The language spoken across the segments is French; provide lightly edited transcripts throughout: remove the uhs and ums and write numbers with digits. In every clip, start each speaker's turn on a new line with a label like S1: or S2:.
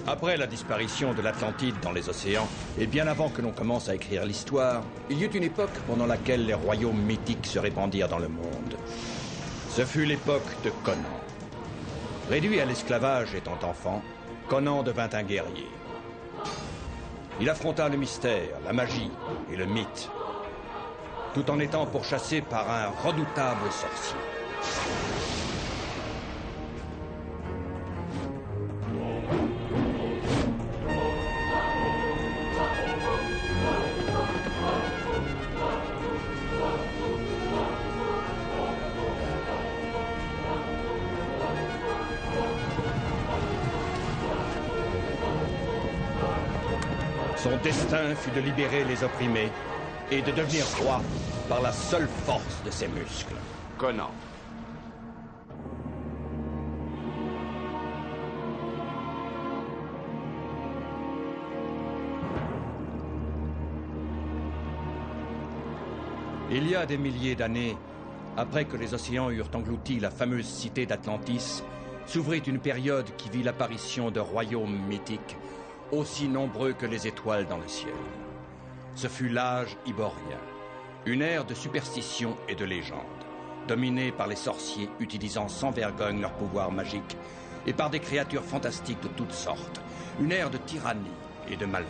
S1: Après la disparition de l'Atlantide dans les océans, et bien avant que l'on commence à écrire l'histoire, il y eut une époque pendant laquelle les royaumes mythiques se répandirent dans le monde. Ce fut l'époque de Conan. Réduit à l'esclavage étant enfant, Conan devint un guerrier. Il affronta le mystère, la magie et le mythe, tout en étant pourchassé par un redoutable sorcier. Son destin fut de libérer les opprimés et de devenir roi par la seule force de ses muscles.
S2: Conan.
S1: Il y a des milliers d'années, après que les océans eurent englouti la fameuse cité d'Atlantis, s'ouvrit une période qui vit l'apparition de royaumes mythiques, aussi nombreux que les étoiles dans le ciel. Ce fut l'âge iborien, une ère de superstition et de légende, dominée par les sorciers utilisant sans vergogne leurs pouvoirs magiques et par des créatures fantastiques de toutes sortes, une ère de tyrannie et de malheur.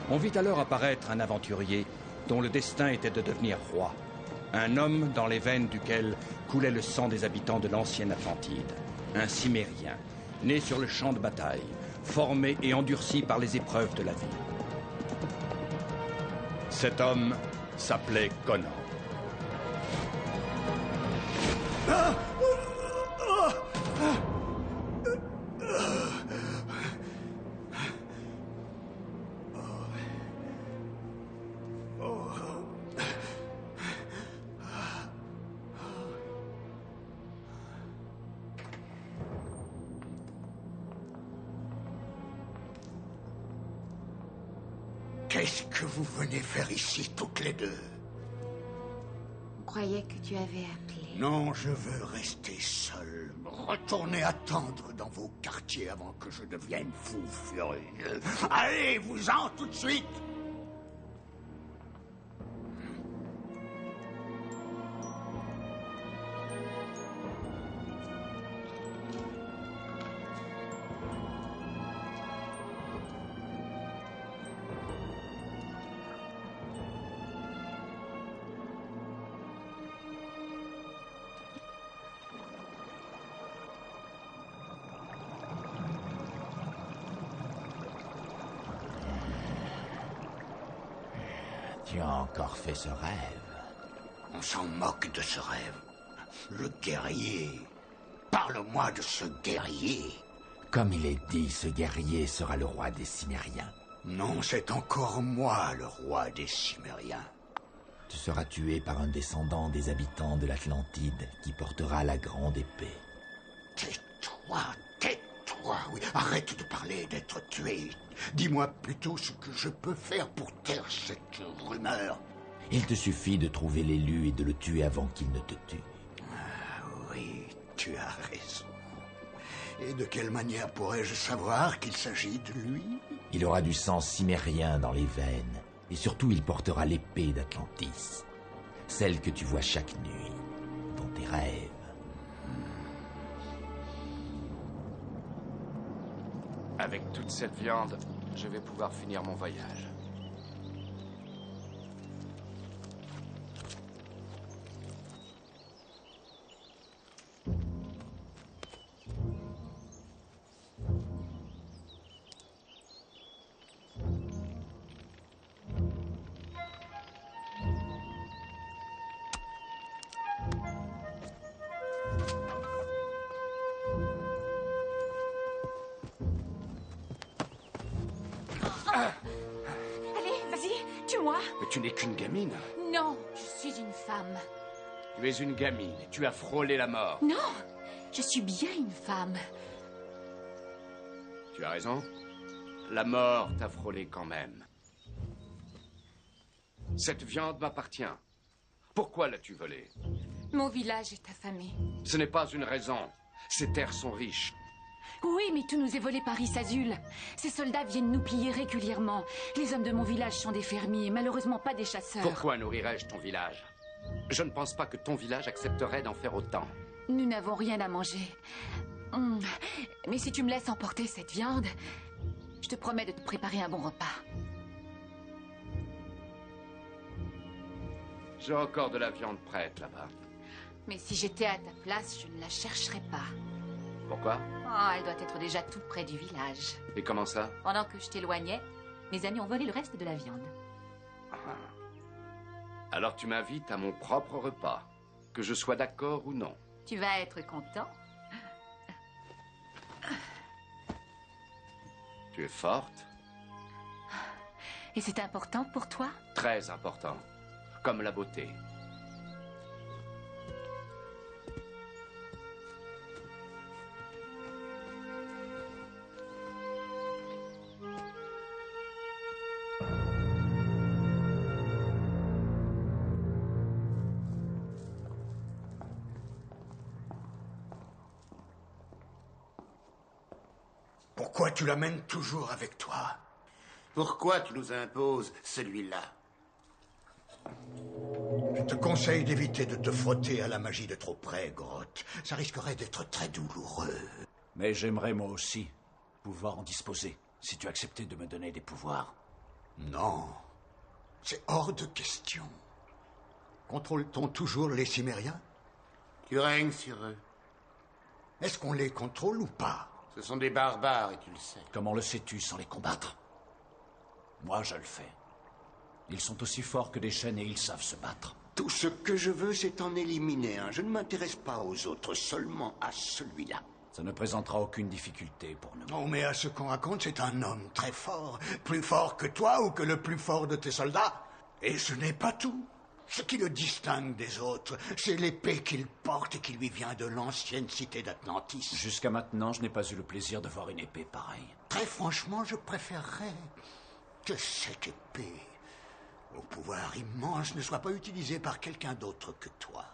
S1: On vit alors apparaître un aventurier dont le destin était de devenir roi, un homme dans les veines duquel coulait le sang des habitants de l'ancienne Atlantide, un Cimérien, né sur le champ de bataille, formé et endurci par les épreuves de la vie. Cet homme s'appelait Conan.
S3: Qu'est-ce que vous venez faire ici, toutes les deux?
S4: On croyait que tu avais appelé.
S3: Non, je veux rester seul. Retournez attendre dans vos quartiers avant que je devienne fou furieux. Allez-vous-en tout de suite!
S5: Tu as encore fait ce rêve.
S3: On s'en moque de ce rêve. Le guerrier. Parle-moi de ce guerrier.
S5: Comme il est dit, ce guerrier sera le roi des Cimériens.
S3: Non, c'est encore moi le roi des Cimériens.
S5: Tu seras tué par un descendant des habitants de l'Atlantide qui portera la grande épée.
S3: Tais-toi, tais-toi, oui. Arrête de parler d'être tué. Dis-moi plutôt ce que je peux faire pour taire cette rumeur.
S5: Il te suffit de trouver l'élu et de le tuer avant qu'il ne te tue.
S3: Ah oui, tu as raison. Et de quelle manière pourrais-je savoir qu'il s'agit de lui?
S5: Il aura du sang cimérien dans les veines. Et surtout, il portera l'épée d'Atlantis. Celle que tu vois chaque nuit, dans tes rêves.
S2: Avec toute cette viande, je vais pouvoir finir mon voyage.
S4: Allez, vas-y, tue-moi.
S2: Mais tu n'es qu'une gamine.
S4: Non, je suis une femme.
S2: Tu es une gamine et tu as frôlé la mort.
S4: Non, je suis bien une femme.
S2: Tu as raison. La mort t'a frôlé quand même. Cette viande m'appartient. Pourquoi l'as-tu volée?
S4: Mon village est affamé.
S2: Ce n'est pas une raison. Ces terres sont riches.
S6: Oui, mais tout nous est volé par Isazul. Ces soldats viennent nous piller régulièrement. Les hommes de mon village sont des fermiers, malheureusement pas des chasseurs.
S2: Pourquoi nourrirais-je ton village? Je ne pense pas que ton village accepterait d'en faire autant.
S6: Nous n'avons rien à manger. Mais si tu me laisses emporter cette viande, je te promets de te préparer un bon repas.
S2: J'ai encore de la viande prête là-bas.
S6: Mais si j'étais à ta place, je ne la chercherais pas.
S2: Pourquoi?
S6: Oh, elle doit être déjà tout près du village.
S2: Et comment ça?
S6: Pendant que je t'éloignais, mes amis ont volé le reste de la viande.
S2: Alors tu m'invites à mon propre repas, que je sois d'accord ou non.
S6: Tu vas être content.
S2: Tu es forte?
S6: Et c'est important pour toi?
S2: Très important. Comme la beauté.
S3: Pourquoi tu l'amènes toujours avec toi?
S7: Pourquoi tu nous imposes celui-là?
S3: Je te conseille d'éviter de te frotter à la magie de trop près, Grotte. Ça risquerait d'être très douloureux.
S8: Mais j'aimerais moi aussi pouvoir en disposer, si tu acceptais de me donner des pouvoirs.
S3: Non, c'est hors de question. Contrôle-t-on toujours les Cimmériens?
S7: Tu règnes sur eux.
S3: Est-ce qu'on les contrôle ou pas?
S7: Ce sont des barbares et tu le sais.
S8: Comment le sais-tu sans les combattre? Moi, je le fais. Ils sont aussi forts que des chênes et ils savent se battre.
S3: Tout ce que je veux, c'est en éliminer un. Je ne m'intéresse pas aux autres, seulement à celui-là.
S8: Ça ne présentera aucune difficulté pour nous.
S3: Non, mais à ce qu'on raconte, c'est un homme très fort. Plus fort que toi ou que le plus fort de tes soldats. Et ce n'est pas tout. Ce qui le distingue des autres, c'est l'épée qu'il porte et qui lui vient de l'ancienne cité d'Atlantis.
S8: Jusqu'à maintenant, je n'ai pas eu le plaisir de voir une épée pareille.
S3: Très franchement, je préférerais que cette épée, au pouvoir immense, ne soit pas utilisée par quelqu'un d'autre que toi.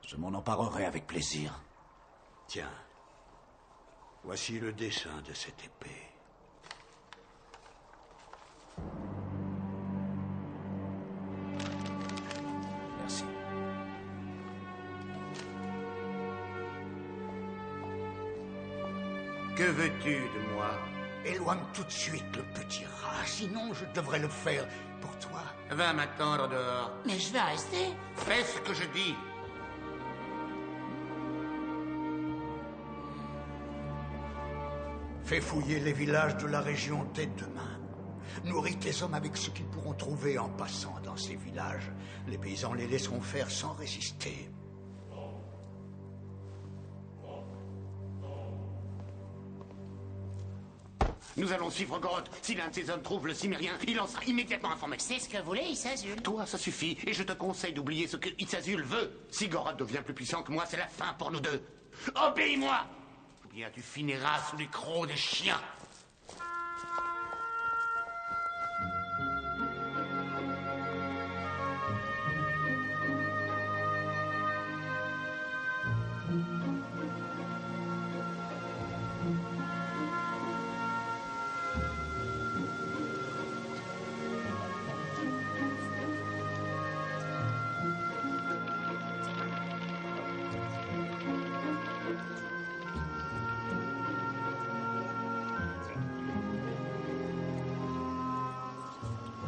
S8: Je m'en emparerai avec plaisir.
S3: Tiens, voici le dessin de cette épée.
S8: Merci.
S7: Que veux-tu de moi?
S3: Éloigne tout de suite le petit rat, sinon je devrais le faire pour toi.
S7: Va m'attendre dehors.
S9: Mais je vais rester.
S7: Fais ce que je dis.
S3: Fais fouiller les villages de la région dès demain. Nourris tes hommes avec ce qu'ils pourront trouver en passant dans ces villages. Les paysans les laisseront faire sans résister.
S7: Nous allons suivre Grotte. Si l'un de ces hommes trouve le Cimmérien, il en sera immédiatement informé.
S9: C'est ce que voulait Isazul.
S7: Toi, ça suffit, et je te conseille d'oublier ce que Isazul veut. Si Grotte devient plus puissant que moi, c'est la fin pour nous deux. Obéis-moi! Ou bien tu finiras sous les crocs des chiens.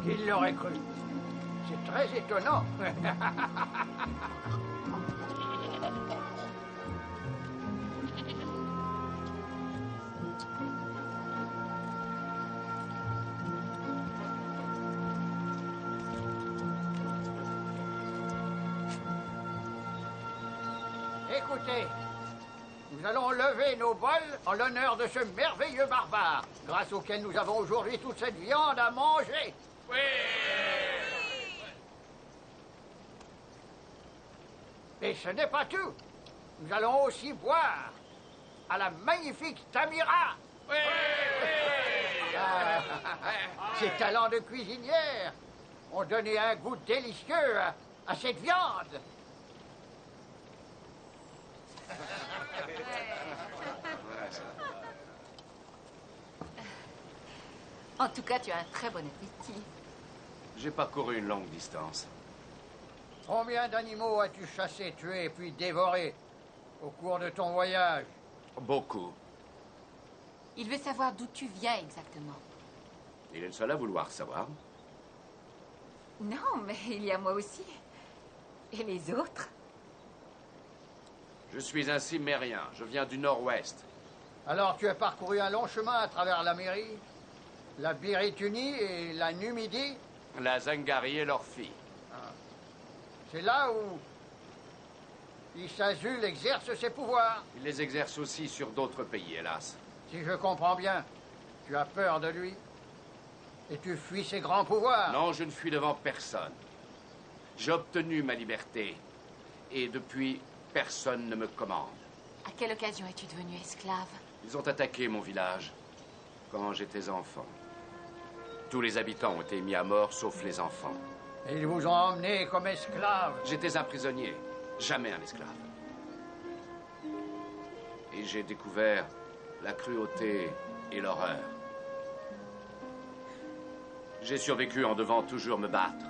S10: Qui l'aurait cru? C'est très étonnant. Écoutez, nous allons lever nos bols en l'honneur de ce merveilleux barbare, grâce auquel nous avons aujourd'hui toute cette viande à manger. Oui! Et ce n'est pas tout. Nous allons aussi boire à la magnifique Tamira. Oui! Ses talents de cuisinière ont donné un goût délicieux à cette viande.
S6: En tout cas, tu as un très bon appétit.
S2: J'ai parcouru une longue distance.
S10: Combien d'animaux as-tu chassé, tué, puis dévoré au cours de ton voyage?
S2: Beaucoup.
S6: Il veut savoir d'où tu viens exactement.
S2: Il est le seul à vouloir savoir.
S6: Non, mais il y a moi aussi. Et les autres?
S2: Je suis un cimérien. Je viens du nord-ouest.
S10: Alors tu as parcouru un long chemin à travers l'Amérique, la Biritunie et la Numidie?
S2: La Zangari et leur fille.
S10: C'est là où Issazul exerce ses pouvoirs.
S2: Il les exerce aussi sur d'autres pays, hélas.
S10: Si je comprends bien, tu as peur de lui et tu fuis ses grands pouvoirs.
S2: Non, je ne fuis devant personne. J'ai obtenu ma liberté. Et depuis, personne ne me commande.
S6: À quelle occasion es-tu devenu esclave?
S2: Ils ont attaqué mon village quand j'étais enfant. Tous les habitants ont été mis à mort, sauf les enfants.
S10: Et ils vous ont emmené comme esclave.
S2: J'étais un prisonnier, jamais un esclave. Et j'ai découvert la cruauté et l'horreur. J'ai survécu en devant toujours me battre.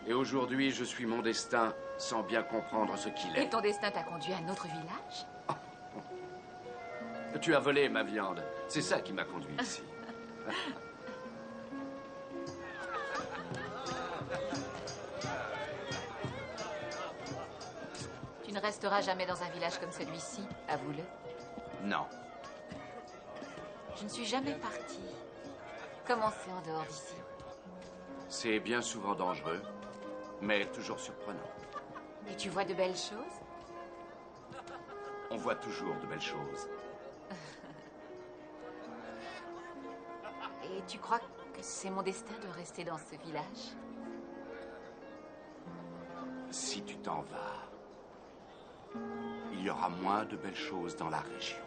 S2: Et aujourd'hui, je suis mon destin sans bien comprendre ce qu'il
S6: Et
S2: est.
S6: ton destin t'a conduit à un autre village?
S2: Tu as volé ma viande. C'est ça qui m'a conduit ici.
S6: Tu ne resteras jamais dans un village comme celui-ci, avoue-le.
S2: Non.
S6: Je ne suis jamais partie. Comment c'est en dehors d'ici?
S2: C'est bien souvent dangereux, mais toujours surprenant.
S6: Et tu vois de belles choses?
S2: On voit toujours de belles choses.
S6: Et tu crois que c'est mon destin de rester dans ce village?
S2: Si tu t'en vas, il y aura moins de belles choses dans la région.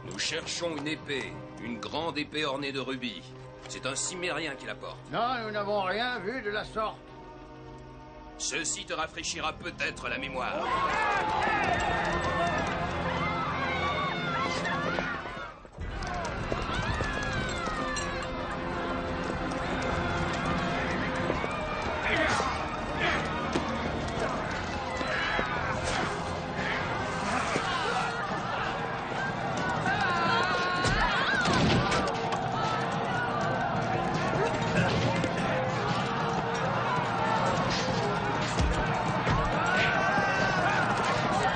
S11: Nous cherchons une épée, une grande épée ornée de rubis. C'est un cimérien qui la porte.
S10: Non, nous n'avons rien vu de la sorte.
S11: Ceci te rafraîchira peut-être la mémoire.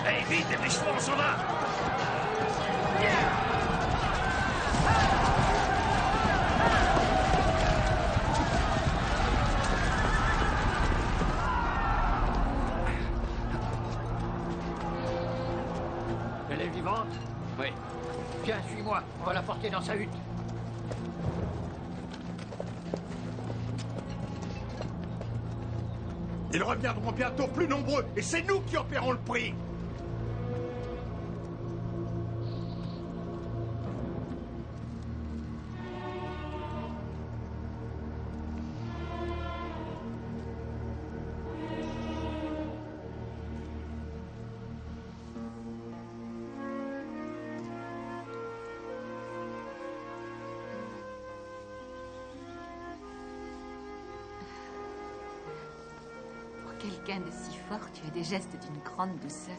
S12: Allez, vite, dépêche-toi, on s'en va.
S10: Elle est vivante?
S2: Oui.
S10: Viens, suis-moi. On va la porter dans sa hutte.
S3: Ils reviendront bientôt plus nombreux, et c'est nous qui en paierons le prix.
S6: Pour quelqu'un de si fort, tu as des gestes d'une grande douceur.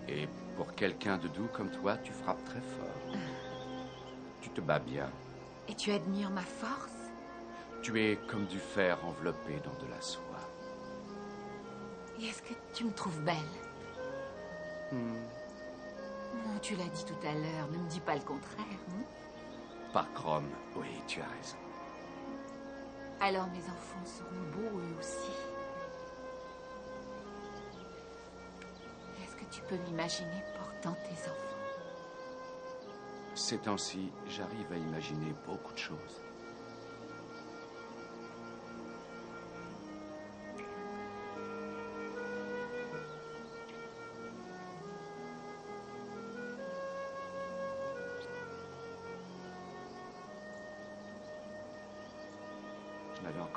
S2: Et pour quelqu'un de doux comme toi, tu frappes très fort. Tu te bats bien.
S6: Et tu admires ma force?
S2: Tu es comme du fer enveloppé dans de la soie.
S6: Et est-ce que tu me trouves belle? Non, tu l'as dit tout à l'heure, ne me dis pas le contraire.
S2: Par Chrome, oui, tu as raison.
S6: Alors mes enfants seront beaux eux aussi. Est-ce que tu peux m'imaginer portant tes enfants?
S2: Ces temps-ci, j'arrive à imaginer beaucoup de choses.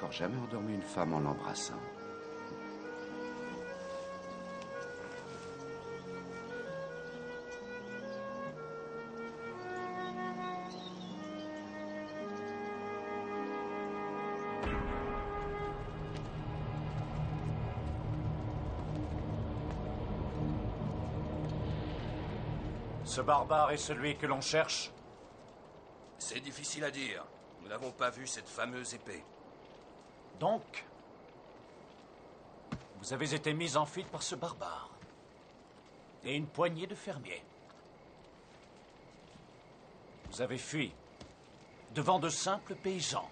S2: encore jamais endormi une femme en l'embrassant.
S8: Ce barbare est celui que l'on cherche?
S11: C'est difficile à dire. Nous n'avons pas vu cette fameuse épée.
S8: Donc, vous avez été mis en fuite par ce barbare. Et une poignée de fermiers. Vous avez fui devant de simples paysans.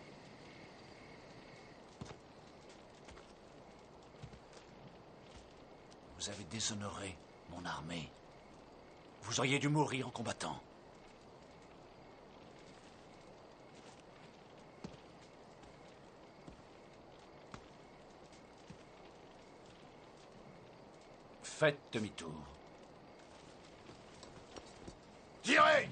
S8: Vous avez déshonoré mon armée. Vous auriez dû mourir en combattant. Faites demi-tour.
S12: Tirez!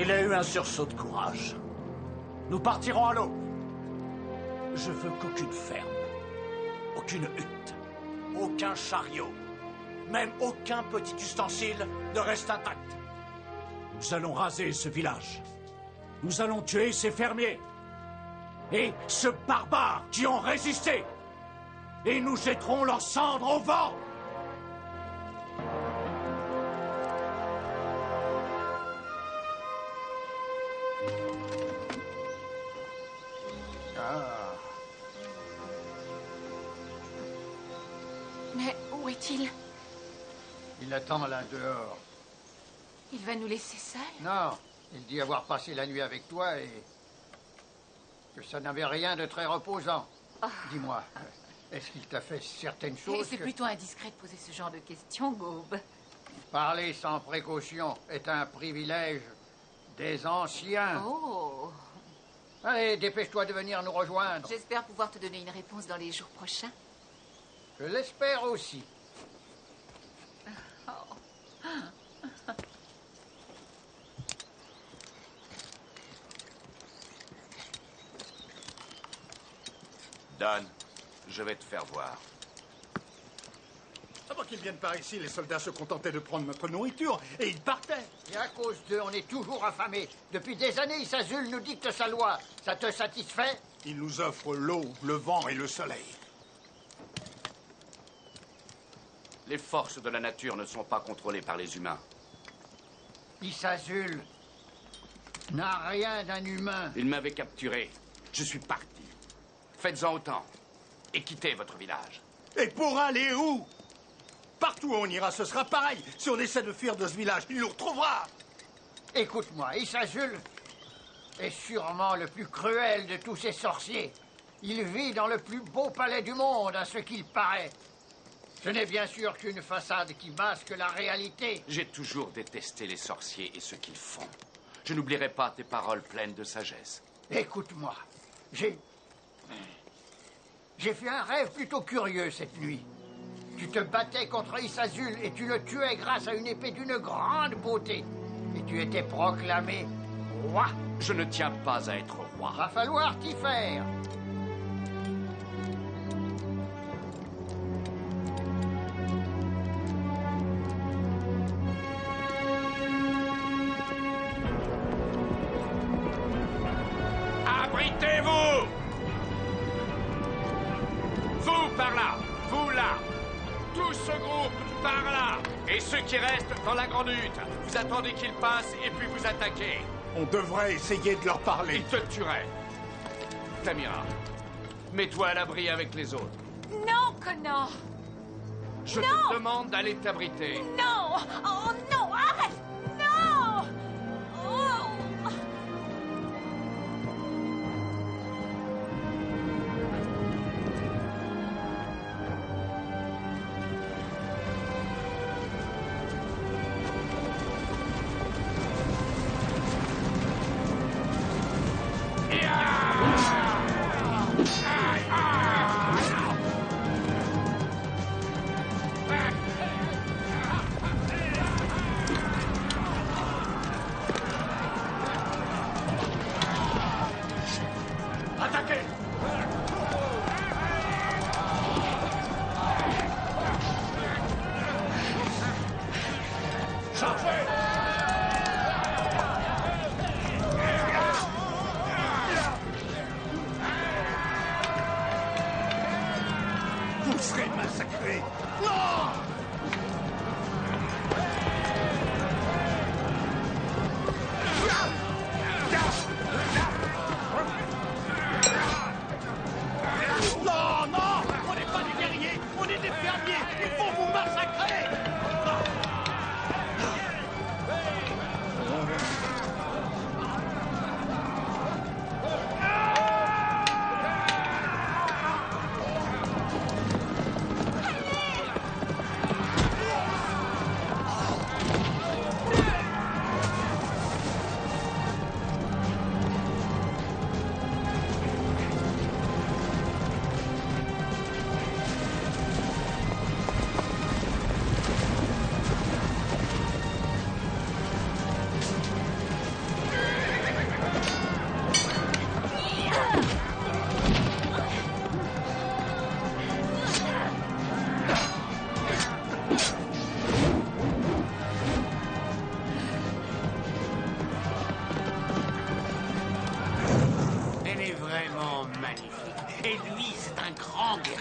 S8: Il a eu un sursaut de courage. Nous partirons à l'aube. Je veux qu'aucune ferme, aucune hutte, aucun chariot, même aucun petit ustensile ne reste intact. Nous allons raser ce village. Nous allons tuer ces fermiers. Et ce barbare qui ont résisté. Et nous jetterons leurs cendres au vent.
S6: Mais où est-il?
S10: Il attend là dehors.
S6: Il va nous laisser seuls?
S10: Non, il dit avoir passé la nuit avec toi et que ça n'avait rien de très reposant. Dis-moi, est-ce qu'il t'a fait certaines choses
S6: C'est plutôt indiscret de poser ce genre de questions, Gaube.
S10: Parler sans précaution est un privilège des anciens.
S6: Oh!
S10: Allez, dépêche-toi de venir nous rejoindre.
S6: J'espère pouvoir te donner une réponse dans les jours prochains.
S10: Je l'espère aussi.
S2: Don, je vais te faire voir.
S3: Avant qu'ils viennent par ici, les soldats se contentaient de prendre notre nourriture et ils partaient.
S10: Et à cause d'eux, on est toujours affamés. Depuis des années, Isazul nous dicte sa loi. Ça te satisfait?
S3: Ils nous offrent l'eau, le vent et le soleil.
S2: Les forces de la nature ne sont pas contrôlées par les humains.
S10: Isazul n'a rien d'un humain.
S2: Ils m'avaient capturé. Je suis parti. Faites-en autant. Et quittez votre village.
S3: Et pour aller où? Partout où on ira, ce sera pareil. Si on essaie de fuir de ce village, il nous retrouvera.
S10: Écoute-moi, Isazul est sûrement le plus cruel de tous ces sorciers. Il vit dans le plus beau palais du monde, à ce qu'il paraît. Ce n'est bien sûr qu'une façade qui masque la réalité.
S2: J'ai toujours détesté les sorciers et ce qu'ils font. Je n'oublierai pas tes paroles pleines de sagesse.
S10: Écoute-moi, j'ai fait un rêve plutôt curieux cette nuit. Tu te battais contre Isazul et tu le tuais grâce à une épée d'une grande beauté. Et tu étais proclamé roi.
S2: Je ne tiens pas à être roi.
S10: Va falloir t'y faire.
S2: Abritez-vous! Vous par là, vous là, tout ce groupe par là, et ceux qui restent dans la grande hutte. Vous attendez qu'ils passent et puis vous attaquez.
S3: On devrait essayer de leur parler.
S2: Ils te tueraient. Tamira, mets-toi à l'abri avec les autres.
S6: Non, Connor!
S2: Je te demande d'aller t'abriter.
S6: Non! Oh non, arrête! Non! Oh!
S2: Yeah!
S12: Vous serez massacrés. Non!
S8: Non, non! On n'est pas des guerriers, on est des fermiers! Il faut vous massacrer!
S7: Elle est vraiment magnifique. Et lui, c'est un grand guerrier.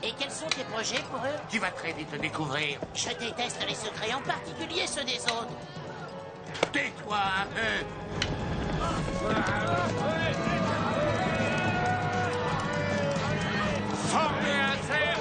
S9: Et quels sont tes projets pour eux?
S7: Tu vas très vite le découvrir.
S9: Je déteste les secrets, en particulier ceux des autres.
S7: Tais-toi un peu.
S2: Formez un cercle.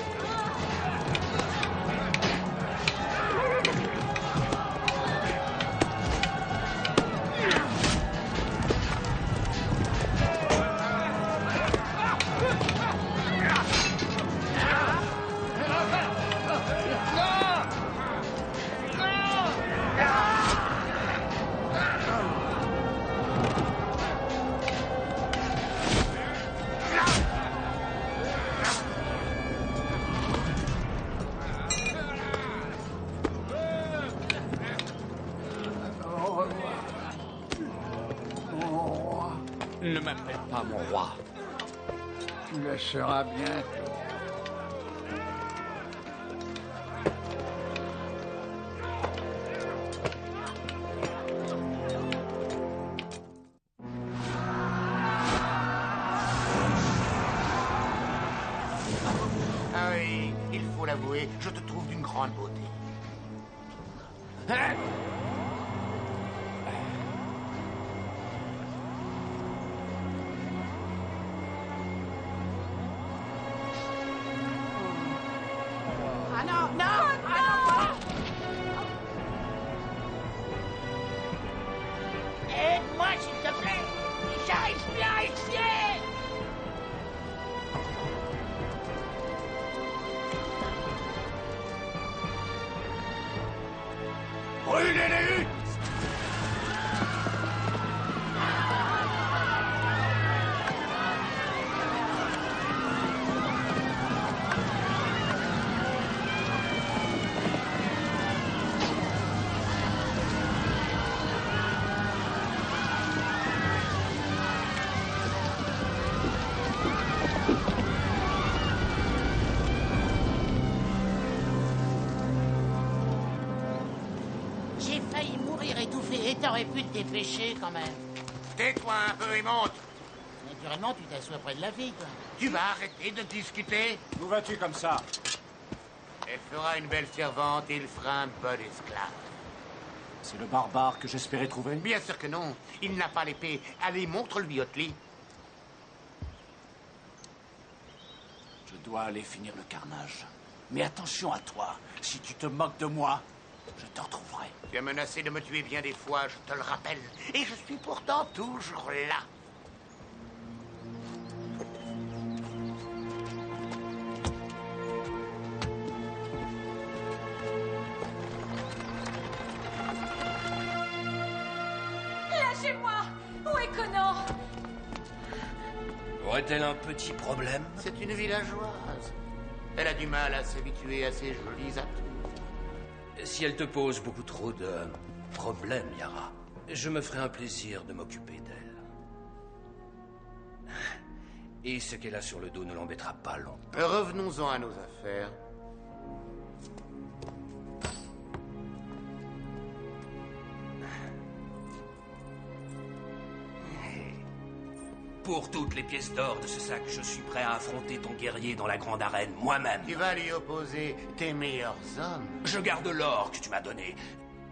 S2: Ne m'appelle pas mon roi.
S10: Tu le seras bientôt.
S7: Ah oui, il faut l'avouer, je te trouve d'une grande beauté. Hein?
S9: Ah non, non, ah non! Aide-moi, s'il te plaît! J'arrive plus à respirer!
S12: Brûlez les huttes!
S9: J'ai failli mourir étouffé et t'aurais pu te dépêcher quand même.
S7: Tais-toi un peu et monte.
S9: Naturellement, tu t'assois près de la fille, toi.
S7: Tu vas arrêter de discuter.
S8: Où vas-tu comme ça?
S7: Elle fera une belle servante et il fera un bon esclave.
S8: C'est le barbare que j'espérais trouver?
S7: Bien sûr que non. Il n'a pas l'épée. Allez, montre-lui, Otley.
S8: Je dois aller finir le carnage. Mais attention à toi. Si tu te moques de moi, je te retrouverai.
S7: Tu as menacé de me tuer bien des fois, je te le rappelle. Et je suis pourtant toujours là.
S6: Lâchez-moi! Où est Conan?
S11: Aurait-elle un petit problème?
S7: C'est une villageoise. Elle a du mal à s'habituer à ces jolis atouts.
S11: Si elle te pose beaucoup trop de problèmes, Yara, je me ferai un plaisir de m'occuper d'elle. Et ce qu'elle a sur le dos ne l'embêtera pas longtemps.
S7: Revenons-en à nos affaires.
S11: Pour toutes les pièces d'or de ce sac, je suis prêt à affronter ton guerrier dans la grande arène, moi-même.
S7: Tu vas lui opposer tes meilleurs hommes.
S11: Je garde l'or que tu m'as donné,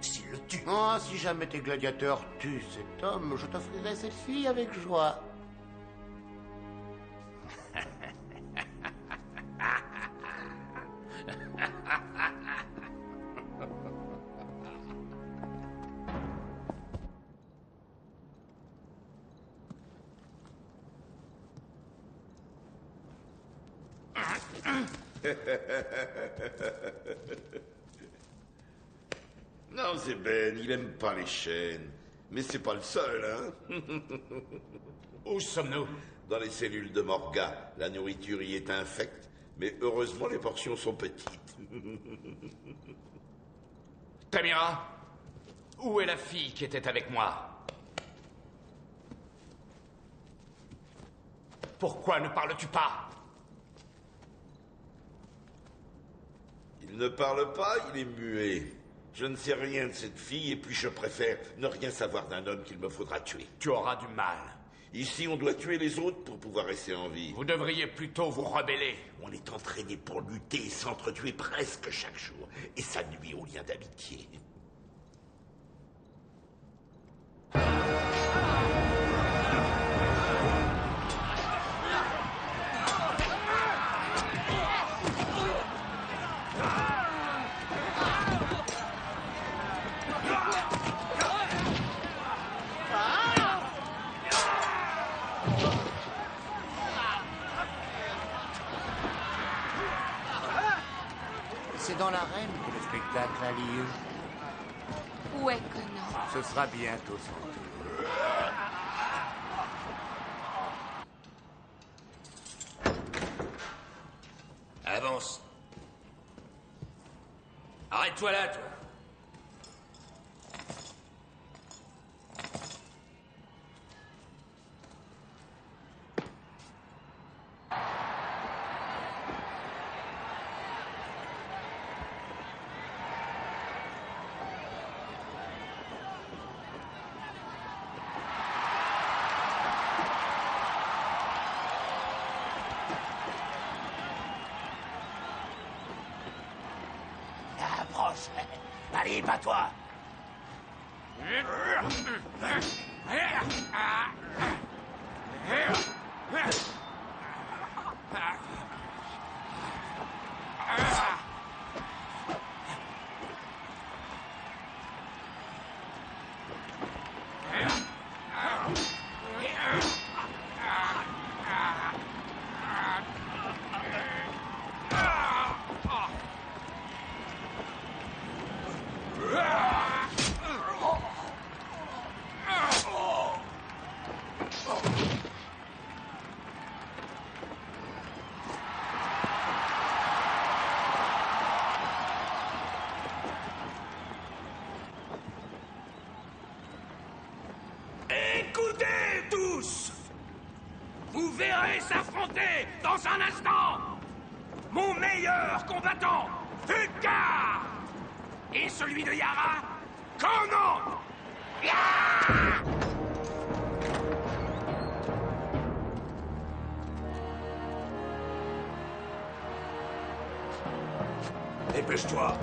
S11: s'il le tue.
S7: Oh, si jamais tes gladiateurs tuent cet homme, je t'offrirai cette fille avec joie.
S13: Non, c'est Ben, il aime pas les chaînes. Mais c'est pas le seul, hein.
S2: Où sommes-nous?
S13: Dans les cellules de Morga. La nourriture y est infecte, mais heureusement les portions sont petites.
S2: Tamira, où est la fille qui était avec moi? Pourquoi ne parles-tu pas?
S13: Il ne parle pas, il est muet. Je ne sais rien de cette fille et puis je préfère ne rien savoir d'un homme qu'il me faudra tuer.
S2: Tu auras du mal.
S13: Ici, on doit tuer les autres pour pouvoir rester en vie.
S2: Vous devriez plutôt vous rebeller.
S13: On est entraîné pour lutter et s'entretuer presque chaque jour. Et ça nuit aux liens d'amitié.
S7: C'est dans l'arène que le spectacle a lieu.
S6: Où est Conan?
S7: Ce sera bientôt son tour.
S11: Avance. Arrête-toi là, toi.
S7: Approche. Allez, bats-toi.
S11: Écoutez tous! Vous verrez s'affronter dans un instant mon meilleur combattant, Hukar, et celui de Yara, Conan!
S12: Dépêche-toi.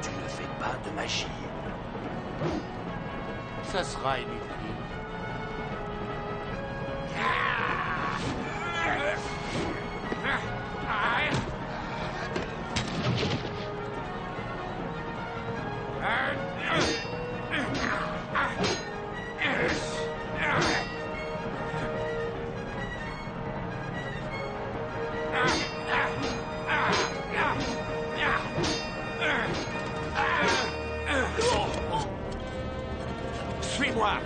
S11: Tu ne fais pas de magie.
S7: Ça sera inutile.
S2: Suivez-moi.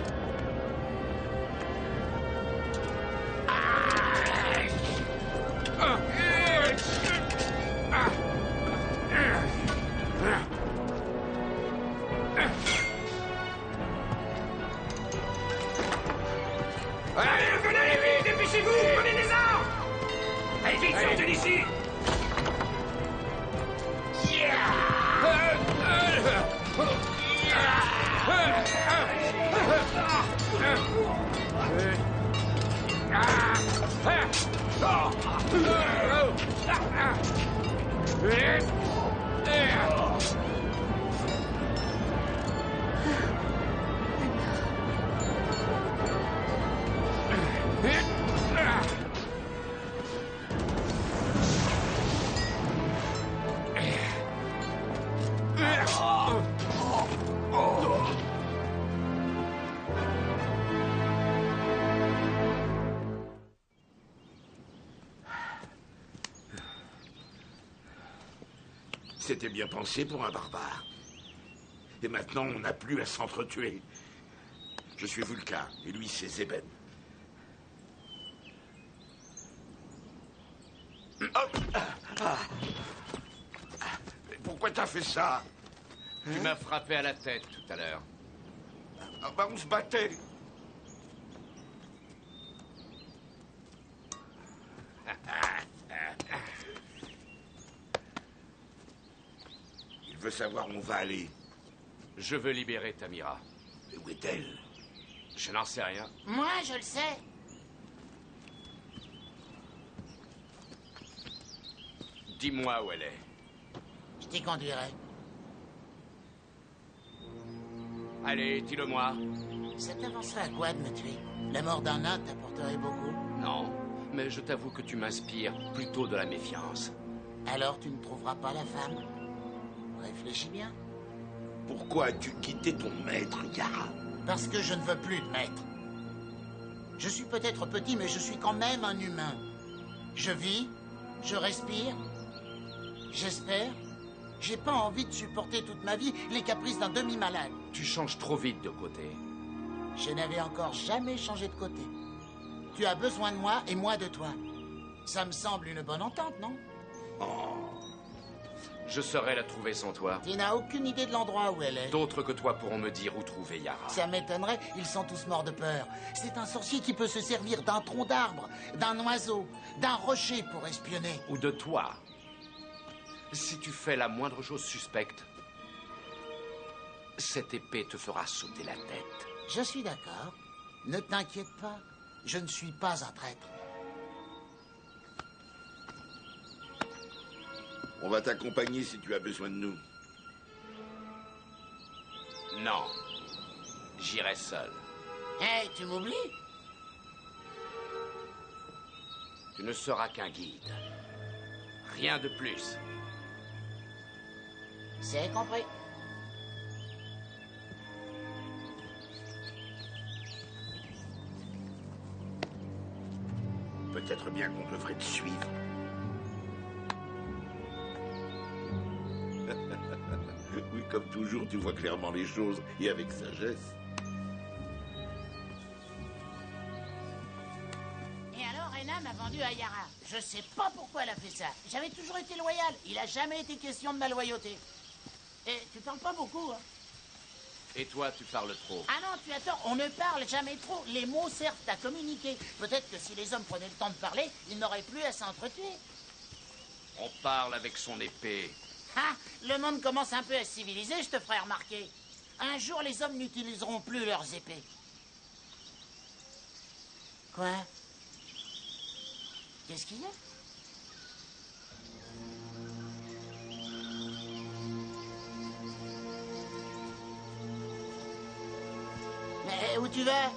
S12: Allez, venez vite, dépêchez-vous, prenez des armes. Allez vite, sortez d'ici.
S13: C'était bien pensé pour un barbare. Et maintenant, on n'a plus à s'entretuer. Je suis Vulcain, et lui, c'est Zeben. Pourquoi t'as fait ça?
S2: Tu m'as frappé à la tête tout à l'heure.
S13: Ah bah, on se battait. Il veut savoir où on va aller.
S2: Je veux libérer Tamira.
S13: Mais où est-elle?
S2: Je n'en sais rien.
S9: Moi, je le sais.
S2: Dis-moi où elle est.
S9: Je t'y conduirai.
S2: Allez, dis-le-moi.
S9: Ça t'avancerait à quoi de me tuer? La mort d'un nain t'apporterait beaucoup.
S2: Non, mais je t'avoue que tu m'inspires plutôt de la méfiance.
S9: Alors tu ne trouveras pas la femme? Réfléchis bien.
S13: Pourquoi as-tu quitté ton maître, Yara?
S9: Parce que je ne veux plus de maître. Je suis peut-être petit, mais je suis quand même un humain. Je vis, je respire, j'espère. J'ai pas envie de supporter toute ma vie les caprices d'un demi-malade.
S2: Tu changes trop vite de côté.
S9: Je n'avais encore jamais changé de côté. Tu as besoin de moi et moi de toi. Ça me semble une bonne entente, non?
S2: Je saurais la trouver sans toi.
S9: Tu n'as aucune idée de l'endroit où elle est.
S2: D'autres que toi pourront me dire où trouver Yara.
S9: Ça m'étonnerait, ils sont tous morts de peur. C'est un sorcier qui peut se servir d'un tronc d'arbre, d'un oiseau, d'un rocher pour espionner.
S2: Ou de toi. Si tu fais la moindre chose suspecte, cette épée te fera sauter la tête.
S9: Je suis d'accord. Ne t'inquiète pas, je ne suis pas un traître.
S13: On va t'accompagner si tu as besoin de nous.
S2: Non. J'irai seul.
S9: Hey, tu m'oublies?
S2: Tu ne seras qu'un guide. Rien de plus.
S9: C'est compris.
S13: Peut-être bien qu'on devrait te suivre. Oui, comme toujours, tu vois clairement les choses, et avec sagesse.
S9: Et alors, Rena m'a vendu à Yara. Je sais pas pourquoi elle a fait ça. J'avais toujours été loyal. Il a jamais été question de ma loyauté. Et tu parles pas beaucoup, hein?
S2: Et toi, tu parles trop.
S9: Ah non, tu as tort. On ne parle jamais trop. Les mots servent à communiquer. Peut-être que si les hommes prenaient le temps de parler, ils n'auraient plus à s'entretuer.
S2: On parle avec son épée.
S9: Ah, le monde commence un peu à se civiliser, je te ferai remarquer. Un jour, les hommes n'utiliseront plus leurs épées. Quoi? Qu'est-ce qu'il y a? Mais où tu vas?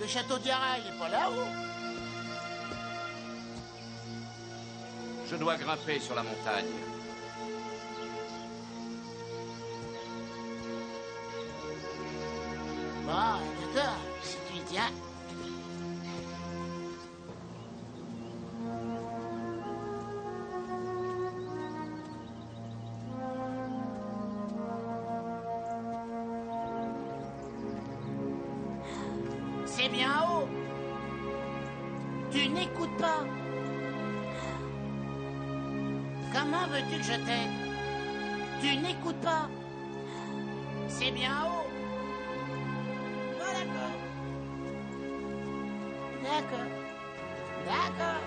S9: Le château d'Yara, il est pas là-haut?
S2: Je dois grimper sur la montagne.
S9: Bon, d'accord, si tu y tiens. bien haut. Tu n'écoutes pas. Comment veux-tu que je t'aide? Tu n'écoutes pas. C'est bien haut. Oh, d'accord. D'accord. D'accord.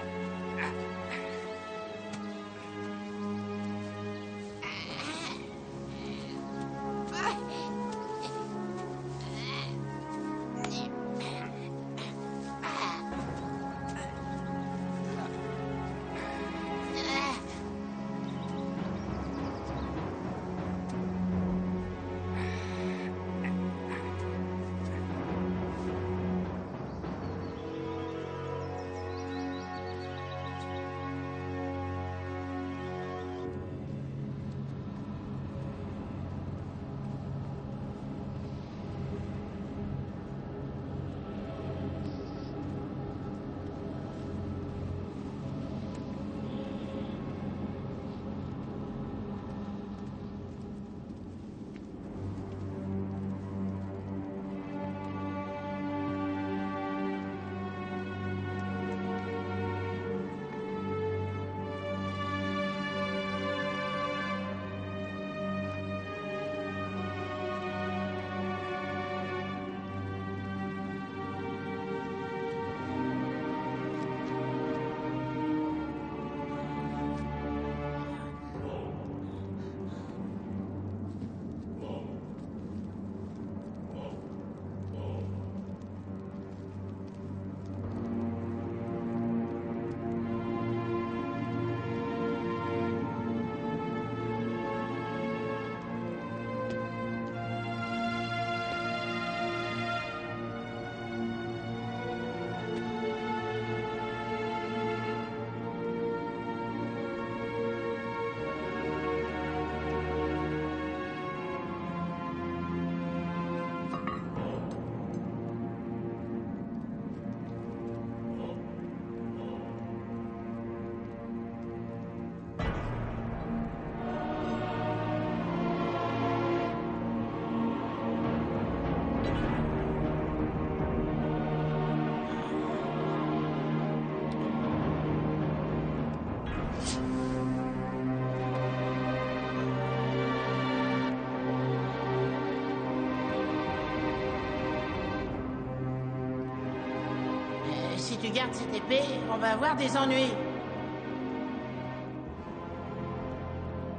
S9: Si tu gardes cette épée, on va avoir des ennuis.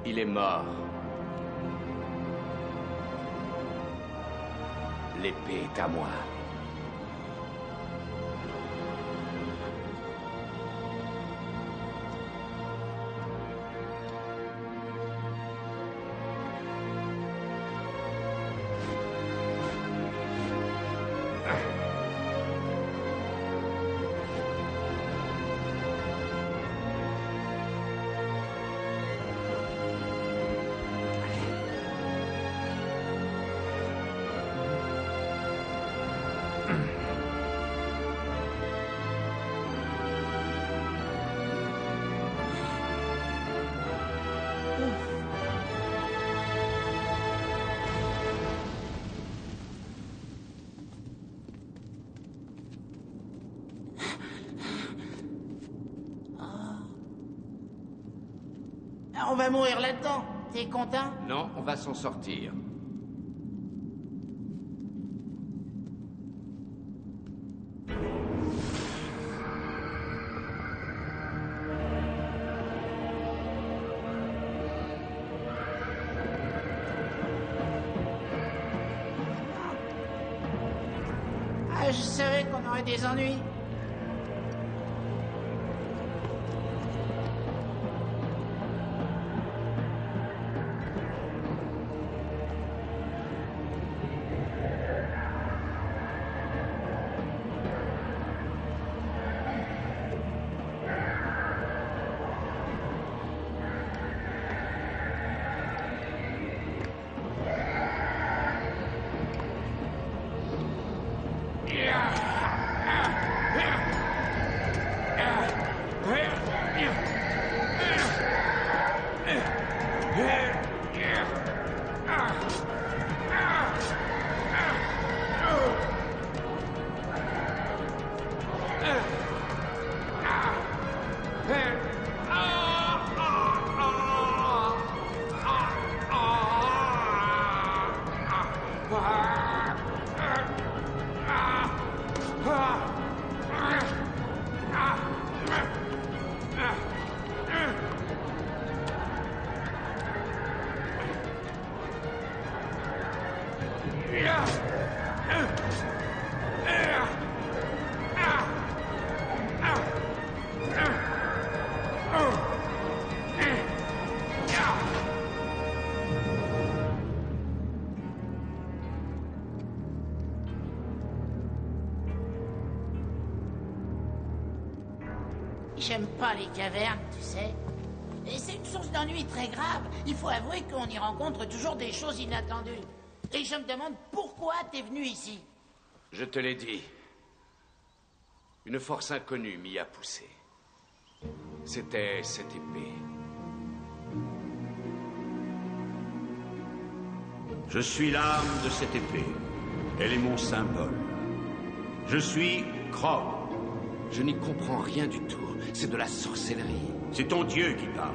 S2: Il est mort. L'épée est à moi.
S9: On va mourir là-dedans. T'es content?
S2: Non, on va s'en sortir.
S9: Ah, je savais qu'on aurait des ennuis. J'aime pas les cavernes, tu sais. Et c'est une source d'ennui très grave. Il faut avouer qu'on y rencontre toujours des choses inattendues. Et je me demande pourquoi t'es venu ici.
S2: Je te l'ai dit. Une force inconnue m'y a poussé. C'était cette épée.
S14: Je suis l'âme de cette épée. Elle est mon symbole. Je suis Krog.
S2: Je n'y comprends rien du tout. C'est de la sorcellerie.
S14: C'est ton Dieu qui parle.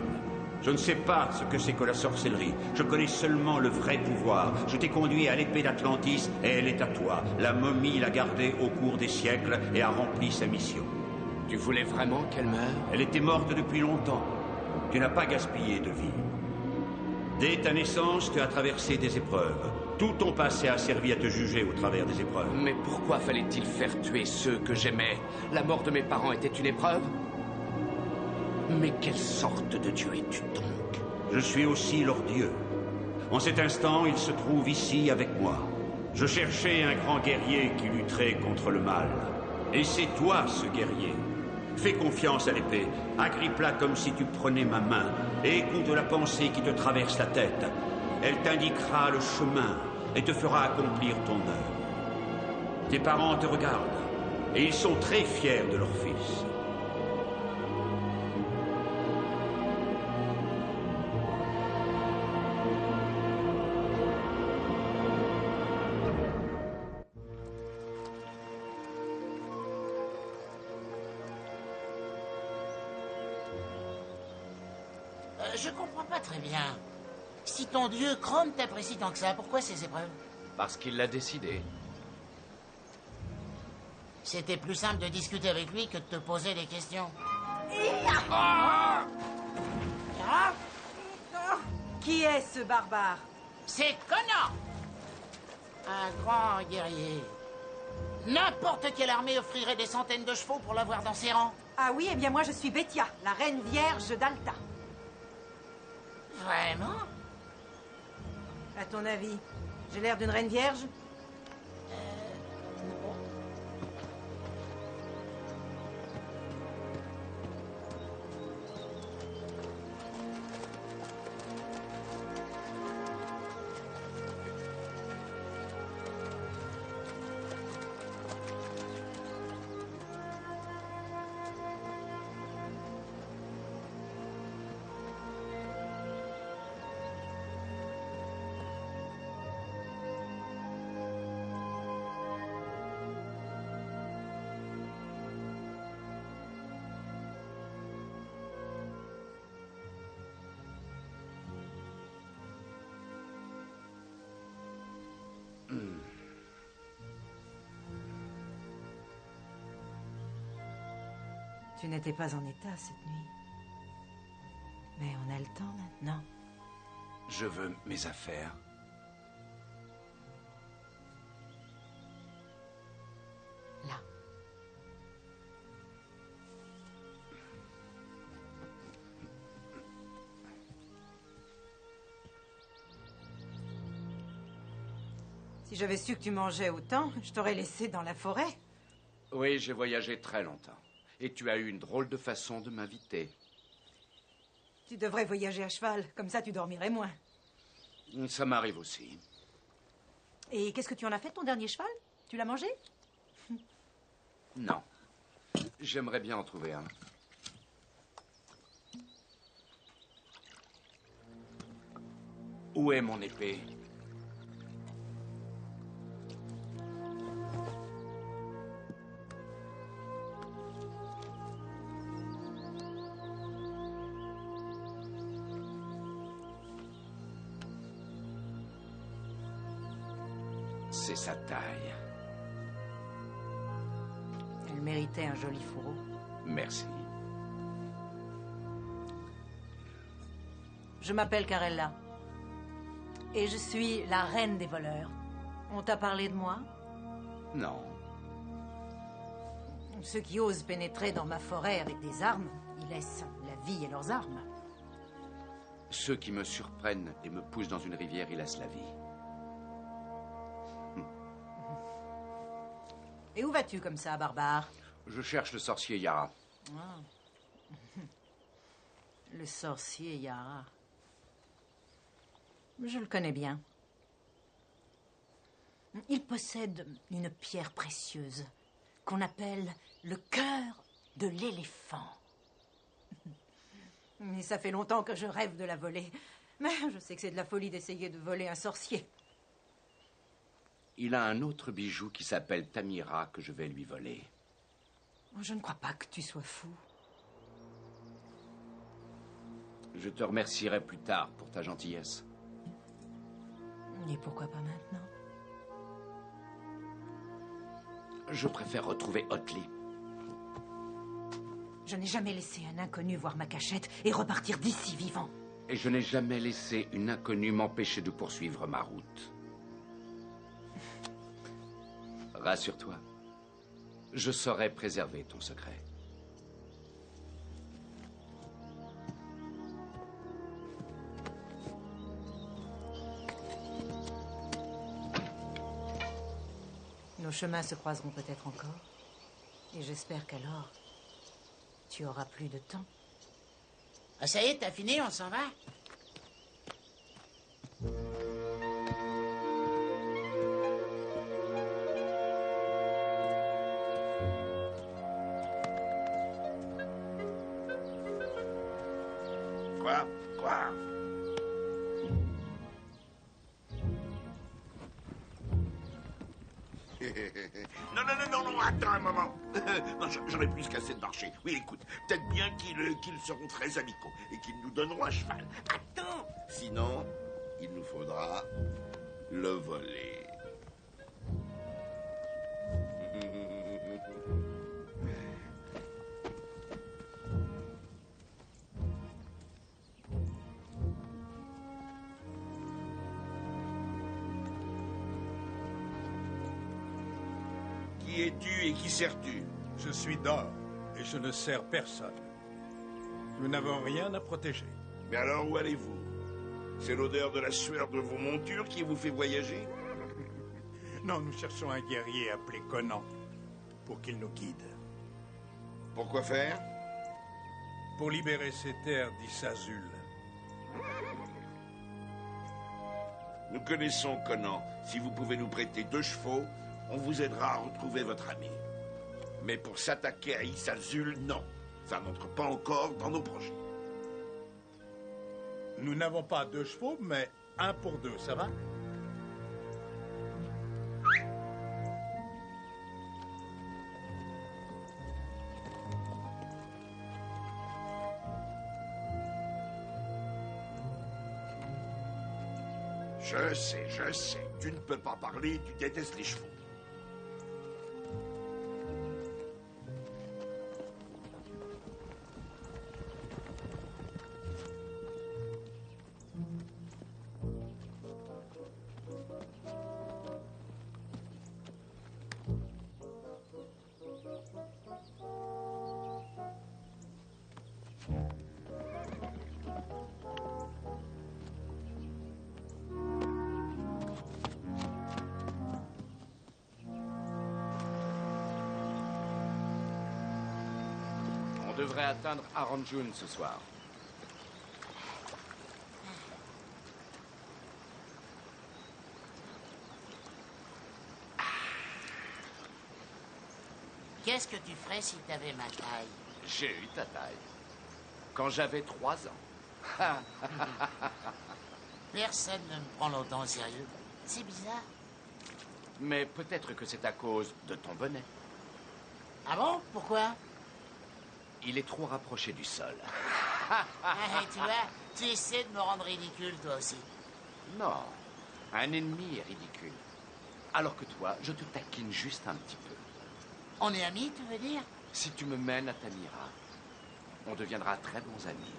S14: Je ne sais pas ce que c'est que la sorcellerie. Je connais seulement le vrai pouvoir. Je t'ai conduit à l'épée d'Atlantis et elle est à toi. La momie l'a gardée au cours des siècles et a rempli sa mission.
S2: Tu voulais vraiment qu'elle meure?
S14: Elle était morte depuis longtemps. Tu n'as pas gaspillé de vie. Dès ta naissance, tu as traversé des épreuves. Tout ton passé a servi à te juger au travers des épreuves.
S2: Mais pourquoi fallait-il faire tuer ceux que j'aimais? La mort de mes parents était une épreuve? Mais quelle sorte de Dieu es-tu donc?
S14: Je suis aussi leur Dieu. En cet instant, il se trouve ici avec moi. Je cherchais un grand guerrier qui lutterait contre le mal. Et c'est toi, ce guerrier. Fais confiance à l'épée. Agrippe-la comme si tu prenais ma main. Et écoute la pensée qui te traverse la tête. Elle t'indiquera le chemin et te fera accomplir ton œuvre. Tes parents te regardent. Et ils sont très fiers de leur fils.
S9: Je comprends pas très bien. Si ton dieu Chrome t'apprécie tant que ça, pourquoi ces épreuves?
S2: Parce qu'il l'a décidé.
S9: C'était plus simple de discuter avec lui que de te poser des questions.
S15: Qui est ce barbare?
S9: C'est Conan! Un grand guerrier. N'importe quelle armée offrirait des centaines de chevaux pour l'avoir dans ses rangs.
S15: Ah oui, eh bien moi je suis Béthia, la reine vierge d'Alta.
S9: Vraiment?
S15: À ton avis, j'ai l'air d'une reine vierge? Tu n'étais pas en état cette nuit. Mais on a le temps maintenant.
S2: Je veux mes affaires.
S15: Là. Si j'avais su que tu mangeais autant, je t'aurais laissé dans la forêt.
S2: Oui, j'ai voyagé très longtemps. Et tu as eu une drôle de façon de m'inviter.
S15: Tu devrais voyager à cheval, comme ça tu dormirais moins.
S2: Ça m'arrive aussi.
S15: Et qu'est-ce que tu en as fait de ton dernier cheval? Tu l'as mangé?
S2: Non. J'aimerais bien en trouver un. Où est mon épée? C'est sa taille.
S15: Elle méritait un joli fourreau.
S2: Merci.
S15: Je m'appelle Carella. Et je suis la reine des voleurs. On t'a parlé de moi?
S5: Non.
S15: Ceux qui osent pénétrer dans ma forêt avec des armes, ils laissent la vie et leurs armes.
S5: Ceux qui me surprennent et me poussent dans une rivière, ils laissent la vie.
S15: Et où vas-tu comme ça, barbare?
S5: Je cherche le sorcier Yara.
S15: Ah. Le sorcier Yara. Je le connais bien. Il possède une pierre précieuse qu'on appelle le cœur de l'éléphant. Mais ça fait longtemps que je rêve de la voler. Mais je sais que c'est de la folie d'essayer de voler un sorcier.
S5: Il a un autre bijou qui s'appelle Tamira que je vais lui voler.
S15: Je ne crois pas que tu sois fou.
S5: Je te remercierai plus tard pour ta gentillesse.
S15: Et pourquoi pas maintenant?
S5: Je préfère retrouver Otley.
S15: Je n'ai jamais laissé un inconnu voir ma cachette et repartir d'ici vivant.
S5: Et je n'ai jamais laissé une inconnue m'empêcher de poursuivre ma route. Rassure-toi, je saurai préserver ton secret.
S15: Nos chemins se croiseront peut-être encore. Et j'espère qu'alors, tu auras plus de temps.
S9: Ah, ça y est, t'as fini, on s'en va?
S13: Quoi? Non, attends un moment. Non, j'en ai plus qu'assez de marcher. Oui, écoute, peut-être bien qu'ils seront très amicaux et qu'ils nous donneront un cheval. Attends, sinon, il nous faudra le voler. Qui es-tu et qui sers-tu?
S16: Je suis Dor et je ne sers personne. Nous n'avons rien à protéger.
S13: Mais alors où allez-vous? C'est l'odeur de la sueur de vos montures qui vous fait voyager?
S16: Non, nous cherchons un guerrier appelé Conan pour qu'il nous guide.
S13: Pourquoi faire?
S16: Pour libérer ces terres d'Issazul.
S13: Nous connaissons Conan. Si vous pouvez nous prêter 2 chevaux, on vous aidera à retrouver votre ami. Mais pour s'attaquer à Issazul, non. Ça n'entre pas encore dans nos projets.
S16: Nous n'avons pas 2 chevaux, mais 1 pour 2, ça va?
S13: Je sais. Tu ne peux pas parler, tu détestes les chevaux.
S5: On devrait atteindre Aranjun ce soir.
S9: Qu'est-ce que tu ferais si t'avais ma taille?
S5: J'ai eu ta taille. Quand j'avais 3 ans.
S9: Personne ne me prend longtemps au sérieux. C'est bizarre.
S5: Mais peut-être que c'est à cause de ton bonnet.
S9: Ah bon? Pourquoi?
S5: Il est trop rapproché du sol.
S9: Tu vois, tu essaies de me rendre ridicule, toi aussi.
S5: Non, un ennemi est ridicule. Alors que toi, je te taquine juste un petit peu.
S9: On est amis, tu veux dire?
S5: Si tu me mènes à Tamira, on deviendra très bons amis.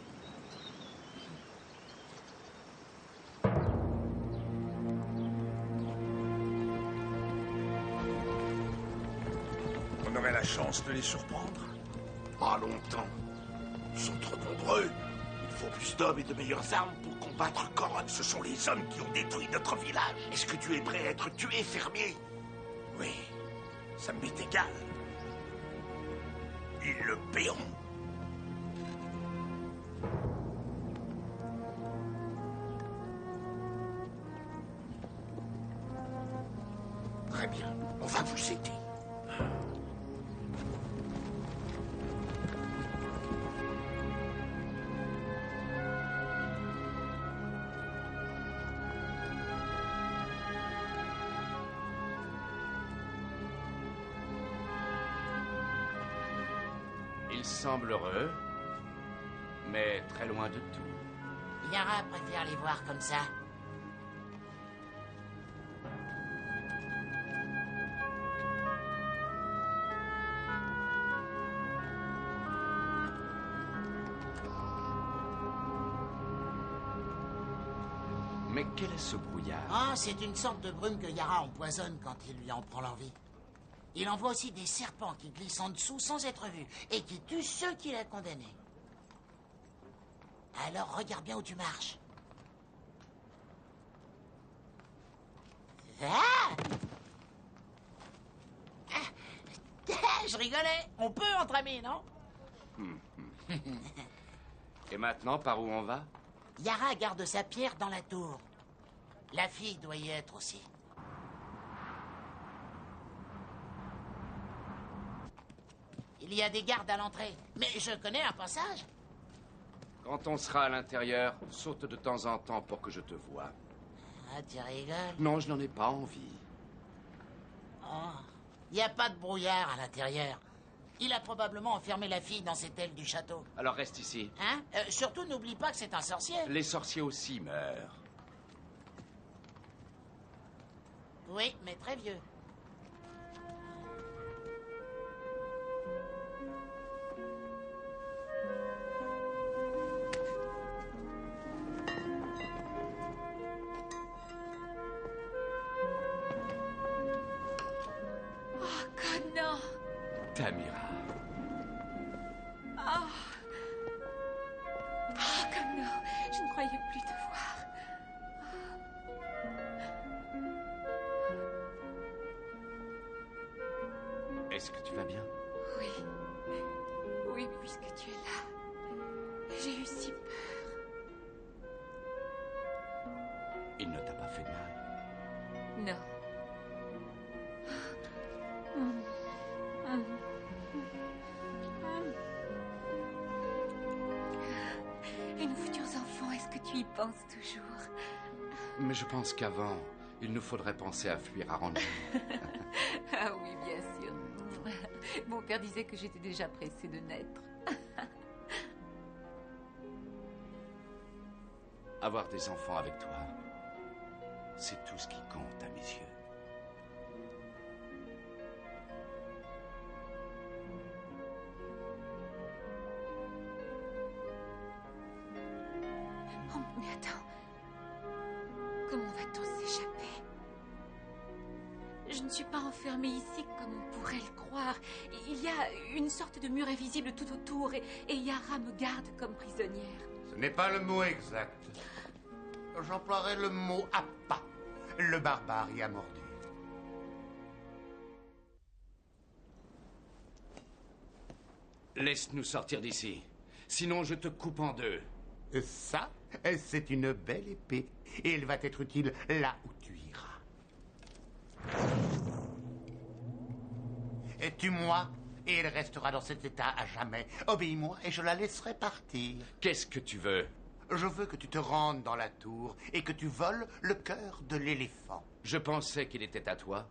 S16: On aurait la chance de les surprendre.
S13: Pas longtemps. Ils sont trop nombreux. Il faut plus d'hommes et de meilleures armes pour combattre Goron. Ce sont les hommes qui ont détruit notre village. Est-ce que tu es prêt à être tué, fermier? Oui, ça m'est égal. Ils le paieront. Très bien, on va vous aider.
S2: Il semble heureux, mais très loin de tout.
S9: Yara préfère les voir comme ça.
S2: Mais quel est ce brouillard?
S9: Ah, c'est une sorte de brume que Yara empoisonne quand il lui en prend l'envie. Il envoie aussi des serpents qui glissent en dessous sans être vus et qui tuent ceux qu'il a condamnés. Alors regarde bien où tu marches. Ah! Je rigolais. On peut entre amis, non?
S2: Et maintenant, par où on va?
S9: Yara garde sa pierre dans la tour. La fille doit y être aussi. Il y a des gardes à l'entrée, mais je connais un passage.
S2: Quand on sera à l'intérieur, saute de temps en temps pour que je te voie.
S9: Ah, tu rigoles?
S2: Non, je n'en ai pas envie.
S9: Oh, il n'y a pas de brouillard à l'intérieur. Il a probablement enfermé la fille dans cette aile du château.
S2: Alors reste ici.
S9: Hein? Surtout, n'oublie pas que c'est un sorcier.
S2: Les sorciers aussi meurent.
S9: Oui, mais très vieux.
S6: Oh, Connor!
S2: Tamira.
S6: Oh. Oh, Connor, je ne croyais plus te voir.
S2: Est-ce que tu vas bien?
S6: Oui. Oui, puisque tu es là. J'ai eu si peur.
S2: Il ne t'a pas fait de mal?
S6: Non. Et nos futurs enfants, est-ce que tu y penses toujours?
S2: Mais je pense qu'avant, il nous faudrait penser à fuir à Ranji.
S6: Ah oui, bien sûr. Mon père disait que j'étais déjà pressée de naître.
S2: Avoir des enfants avec toi, c'est tout ce qui compte à mes yeux.
S6: Oh, mais attends. Comment va-t-on s'échapper? Je ne suis pas enfermée ici comme on pourrait le croire. Il y a une sorte de mur invisible tout autour et Yara me garde comme prisonnière.
S7: Ce n'est pas le mot exact. J'emploierai le mot appât. Le barbare y a mordu.
S2: Laisse-nous sortir d'ici. Sinon, je te coupe en deux.
S7: Ça, c'est une belle épée. Et elle va être utile là où tu iras. Et tue-moi, et elle restera dans cet état à jamais. Obéis-moi, et je la laisserai partir.
S2: Qu'est-ce que tu veux?
S7: Je veux que tu te rendes dans la tour et que tu voles le cœur de l'éléphant.
S2: Je pensais qu'il était à toi,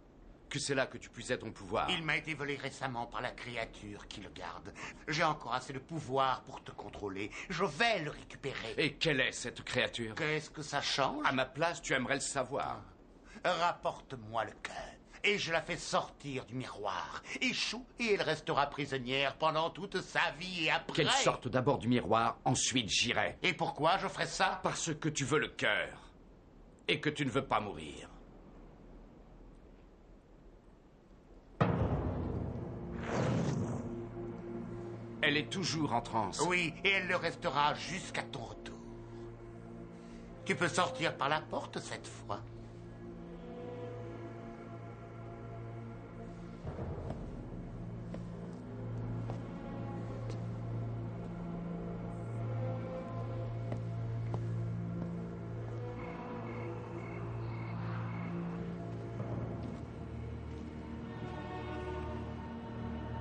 S2: que c'est là que tu puisais ton pouvoir.
S7: Il m'a été volé récemment par la créature qui le garde. J'ai encore assez de pouvoir pour te contrôler. Je vais le récupérer.
S2: Et quelle est cette créature?
S7: Qu'est-ce que ça change?
S2: À ma place, tu aimerais le savoir.
S7: Rapporte-moi le cœur. Et je la fais sortir du miroir. Échoue et elle restera prisonnière pendant toute sa vie et après...
S2: Qu'elle sorte d'abord du miroir, ensuite j'irai.
S7: Et pourquoi je ferai ça?
S2: Parce que tu veux le cœur. Et que tu ne veux pas mourir.
S11: Elle est toujours en transe.
S7: Oui, et elle le restera jusqu'à ton retour. Tu peux sortir par la porte cette fois.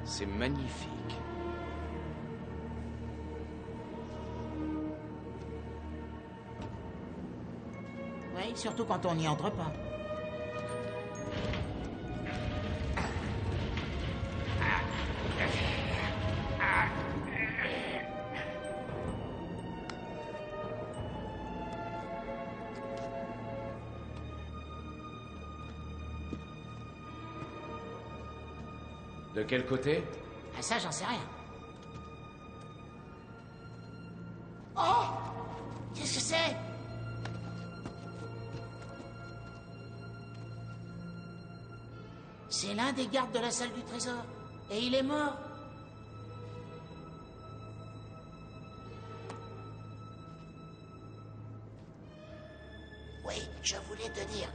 S11: C'est magnifique.
S9: Oui, surtout quand on n'y entre pas.
S11: De quel côté?
S9: Ah, ça, j'en sais rien. Oh! Qu'est-ce que c'est? C'est l'un des gardes de la salle du trésor. Et il est mort. Oui, je voulais te dire.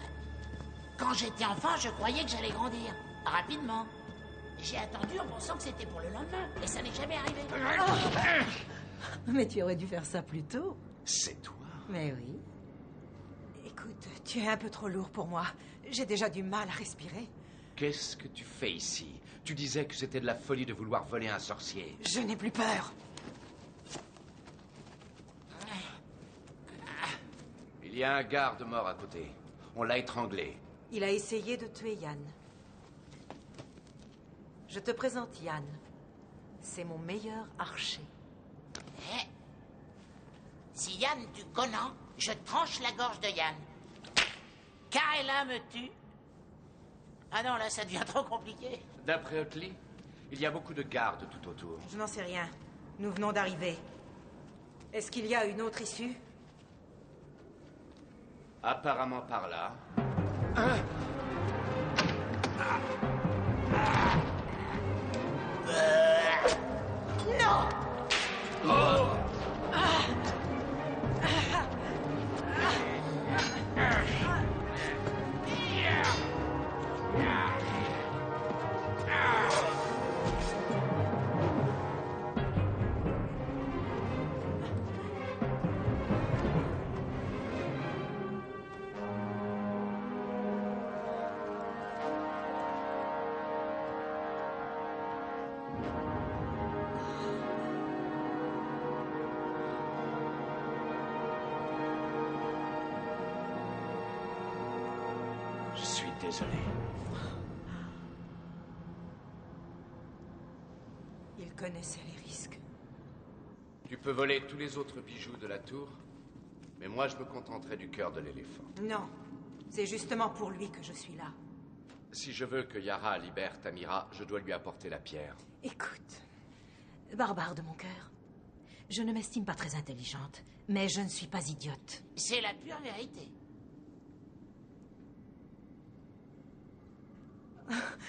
S9: Quand j'étais enfant, je croyais que j'allais grandir. Rapidement. J'ai attendu en pensant que c'était pour le lendemain. Et ça n'est jamais arrivé.
S15: Mais tu aurais dû faire ça plus tôt.
S11: C'est toi?
S15: Mais oui. Écoute, tu es un peu trop lourd pour moi. J'ai déjà du mal à respirer.
S11: Qu'est-ce que tu fais ici? Tu disais que c'était de la folie de vouloir voler un sorcier.
S15: Je n'ai plus peur.
S11: Il y a un garde mort à côté. On l'a étranglé.
S15: Il a essayé de tuer Yann. Je te présente Yann. C'est mon meilleur archer.
S9: Si Yann tue Conan, je tranche la gorge de Yann. Carella me tue. Ah non, là, ça devient trop compliqué.
S11: D'après Otley, il y a beaucoup de gardes tout autour.
S15: Je n'en sais rien. Nous venons d'arriver. Est-ce qu'il y a une autre issue?
S11: Apparemment par là.
S9: Non!
S11: Je suis désolé.
S15: Il connaissait les risques.
S11: Tu peux voler tous les autres bijoux de la tour, mais moi je me contenterai du cœur de l'éléphant.
S15: Non. C'est justement pour lui que je suis là.
S11: Si je veux que Yara libère Tamira, je dois lui apporter la pierre.
S15: Écoute, barbare de mon cœur, je ne m'estime pas très intelligente, mais je ne suis pas idiote.
S9: C'est la pure vérité.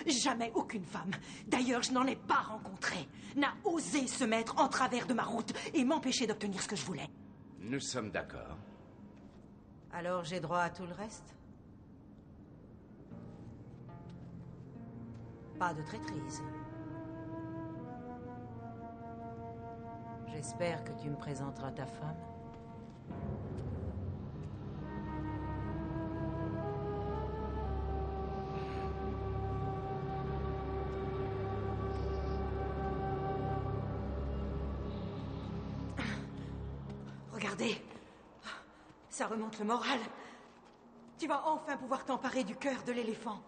S15: Jamais aucune femme, d'ailleurs je n'en ai pas rencontré, n'a osé se mettre en travers de ma route et m'empêcher d'obtenir ce que je voulais.
S11: Nous sommes d'accord.
S15: Alors j'ai droit à tout le reste? Pas de traîtrise. J'espère que tu me présenteras ta femme. Regardez, ça remonte le moral. Tu vas enfin pouvoir t'emparer du cœur de l'éléphant.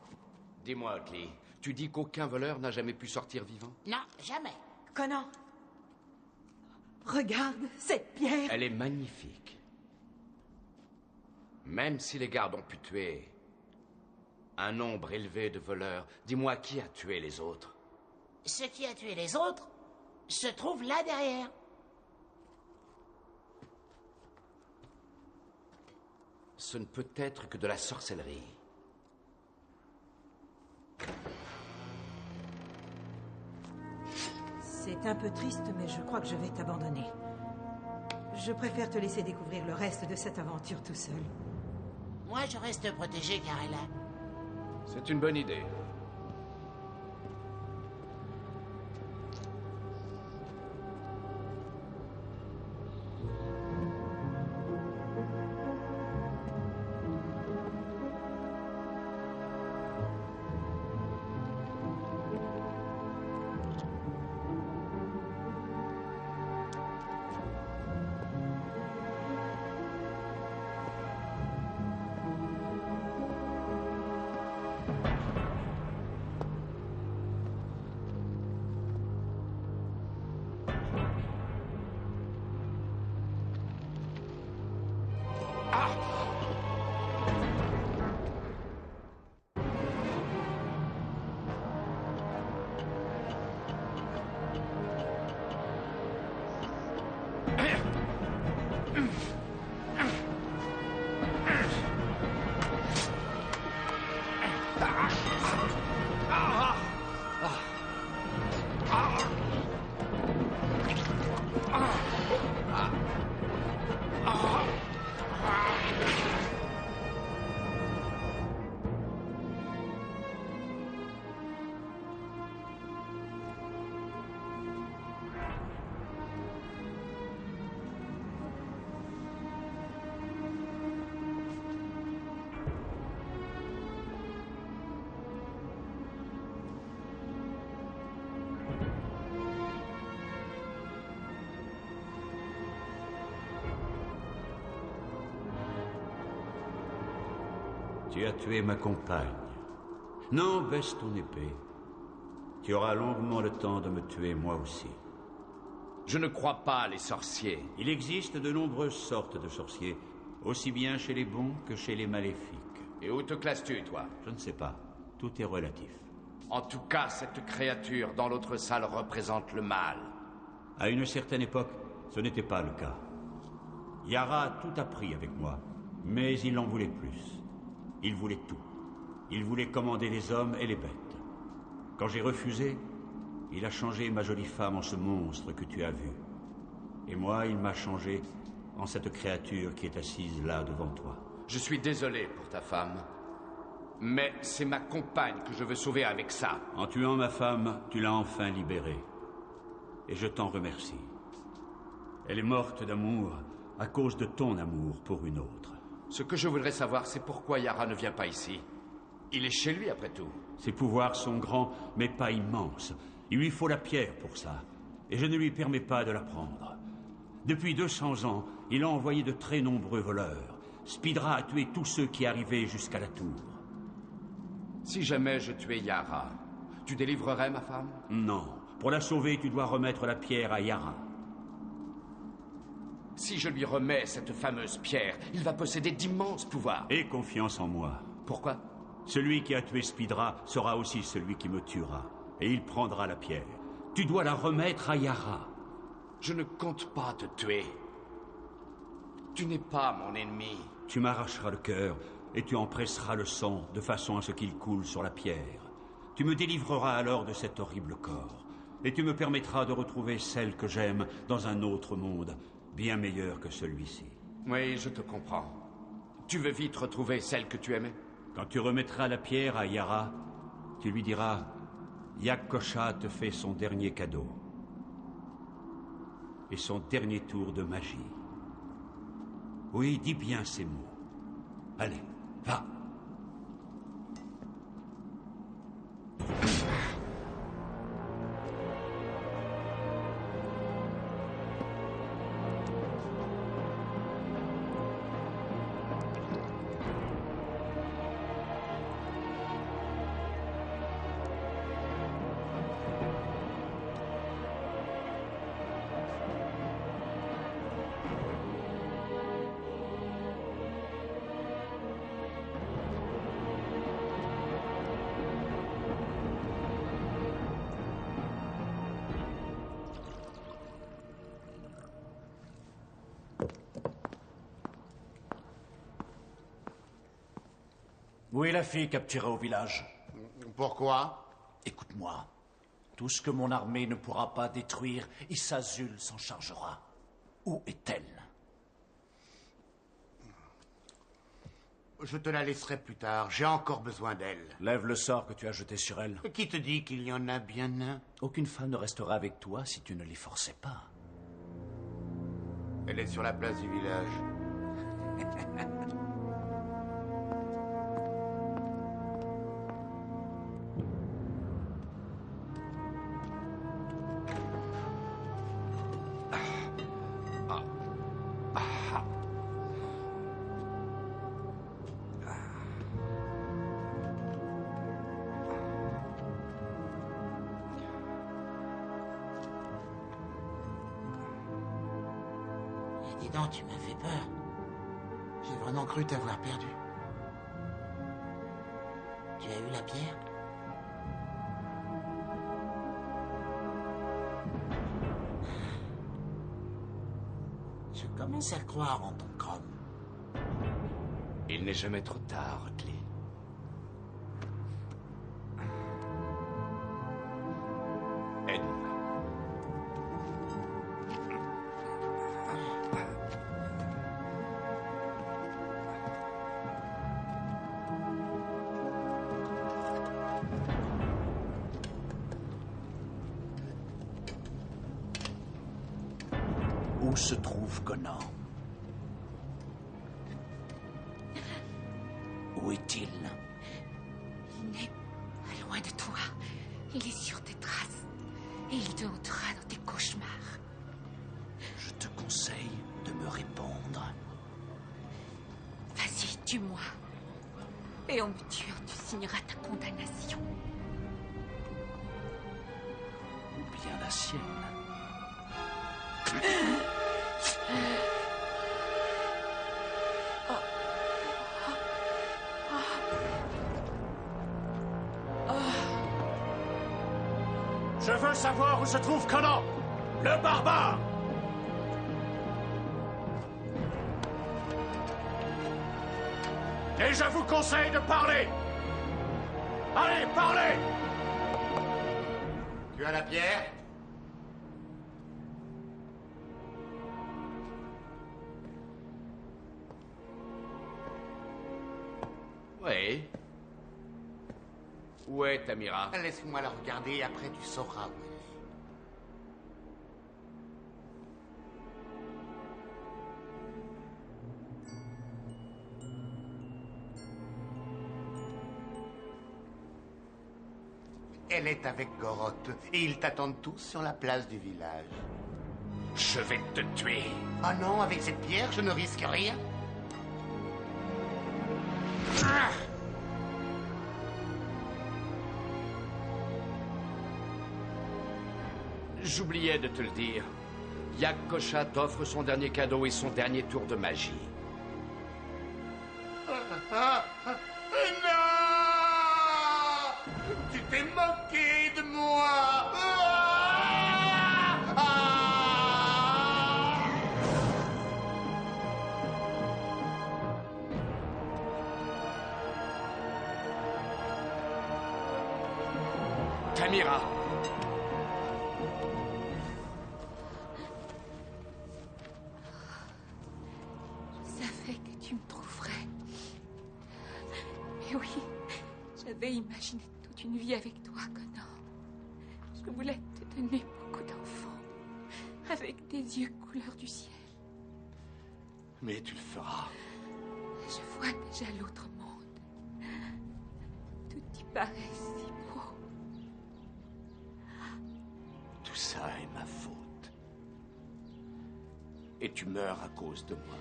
S11: Dis-moi, Otley, tu dis qu'aucun voleur n'a jamais pu sortir vivant?
S9: Non, jamais.
S15: Conan, regarde cette pierre.
S11: Elle est magnifique. Même si les gardes ont pu tuer un nombre élevé de voleurs, dis-moi qui a tué les autres?
S9: Ce qui a tué les autres se trouve là derrière.
S11: Ce ne peut être que de la sorcellerie.
S15: C'est C'est un peu triste, mais je crois que je vais t'abandonner. Je préfère te laisser découvrir le reste de cette aventure tout seul.
S9: Moi, je reste protégé, Carella.
S2: C'est une bonne idée.
S14: Tu as tué ma compagne. Non, baisse ton épée. Tu auras longuement le temps de me tuer moi aussi.
S2: Je ne crois pas les sorciers.
S14: Il existe de nombreuses sortes de sorciers, aussi bien chez les bons que chez les maléfiques.
S2: Et où te classes-tu, toi?
S14: Je ne sais pas. Tout est relatif.
S2: En tout cas, cette créature dans l'autre salle représente le mal.
S14: À une certaine époque, ce n'était pas le cas. Yara a tout appris avec moi, mais il en voulait plus. Il voulait tout. Il voulait commander les hommes et les bêtes. Quand j'ai refusé, il a changé ma jolie femme en ce monstre que tu as vu. Et moi, il m'a changé en cette créature qui est assise là devant toi.
S2: Je suis désolé pour ta femme, mais c'est ma compagne que je veux sauver avec ça.
S14: En tuant ma femme, tu l'as enfin libérée. Et je t'en remercie. Elle est morte d'amour à cause de ton amour pour une autre.
S2: Ce que je voudrais savoir, c'est pourquoi Yara ne vient pas ici. Il est chez lui, après tout.
S14: Ses pouvoirs sont grands, mais pas immenses. Il lui faut la pierre pour ça. Et je ne lui permets pas de la prendre. Depuis 200 ans, il a envoyé de très nombreux voleurs. Spidra a tué tous ceux qui arrivaient jusqu'à la tour.
S2: Si jamais je tuais Yara, tu délivrerais ma femme?
S14: Non. Pour la sauver, tu dois remettre la pierre à Yara.
S2: Si je lui remets cette fameuse pierre, il va posséder d'immenses pouvoirs.
S14: Aie confiance en moi.
S2: Pourquoi?
S14: Celui qui a tué Spidra sera aussi celui qui me tuera. Et il prendra la pierre. Tu dois la remettre à Yara.
S2: Je ne compte pas te tuer. Tu n'es pas mon ennemi.
S14: Tu m'arracheras le cœur et tu en presseras le sang de façon à ce qu'il coule sur la pierre. Tu me délivreras alors de cet horrible corps. Et tu me permettras de retrouver celle que j'aime dans un autre monde, bien meilleur que celui-ci.
S2: Oui, je te comprends. Tu veux vite retrouver celle que tu aimais?
S14: Quand tu remettras la pierre à Yara, tu lui diras « Yakosha te fait son dernier cadeau. Et son dernier tour de magie. » Oui, dis bien ces mots. Allez, va.
S8: Où est la fille capturée au village?
S7: Pourquoi?
S8: Écoute-moi. Tout ce que mon armée ne pourra pas détruire, Issa Azul s'en chargera. Où est-elle?
S7: Je te la laisserai plus tard. J'ai encore besoin d'elle.
S8: Lève le sort que tu as jeté sur elle.
S7: Qui te dit qu'il y en a bien un?
S8: Aucune femme ne restera avec toi si tu ne l'y forçais pas.
S7: Elle est sur la place du village.
S9: Dis donc, tu m'as fait peur. J'ai vraiment cru t'avoir perdu. Tu as eu la pierre? Je commence à croire en ton chrome.
S2: Il n'est jamais trop tard, Otley. Aide-moi.
S8: Où se trouve Conan? Où est-il?
S6: Il n'est pas loin de toi. Il est sur tes traces. Et il te hantera dans tes cauchemars.
S8: Je te conseille de me répondre.
S6: Vas-y, tue-moi. Et en me tuant, tu signeras ta condamnation.
S8: Ou bien la sienne. Je veux savoir où se trouve Conan, le barbare. Et je vous conseille de parler. Allez, parlez.
S7: Tu as la pierre?
S2: Oui. Où est Tamira?
S7: Laisse-moi la regarder et après tu sauras où elle est. Elle est avec Goroth et ils t'attendent tous sur la place du village.
S2: Je vais te tuer.
S7: Ah non, avec cette pierre, je ne risque rien.
S2: Ah! J'oubliais de te le dire. Yak Kosha t'offre son dernier cadeau et son dernier tour de magie.
S7: Non! Tu t'es moqué de moi!
S2: Tamira!
S6: Je savais que tu me trouverais. Mais oui, j'avais imaginé toute une vie avec toi, Conan. Je voulais te donner beaucoup d'enfants, avec des yeux couleur du ciel.
S2: Mais tu le feras.
S6: Je vois déjà l'autre monde. Tout y paraît si beau.
S2: Tout ça est ma faute. Et tu meurs à cause de moi.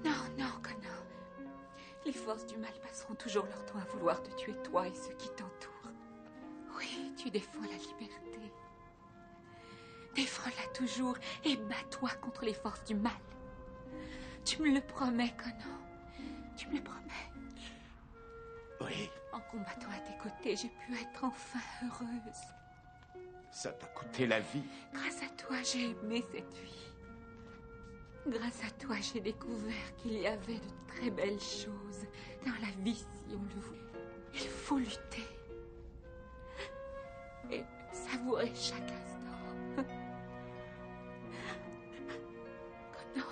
S6: Non, non, Conan. Les forces du mal passeront toujours leur temps à vouloir te tuer, toi et ceux qui t'entourent. Oui, tu défends la liberté. Défends-la toujours et bats-toi contre les forces du mal. Tu me le promets, Conan. Tu me le promets.
S2: Oui.
S6: En combattant à tes côtés, j'ai pu être enfin heureuse.
S2: Ça t'a coûté la vie.
S6: Grâce à toi, j'ai aimé cette vie. Grâce à toi, j'ai découvert qu'il y avait de très belles choses dans la vie si on le voulait. Il faut lutter. Et savourer savourer chaque instant. Conan.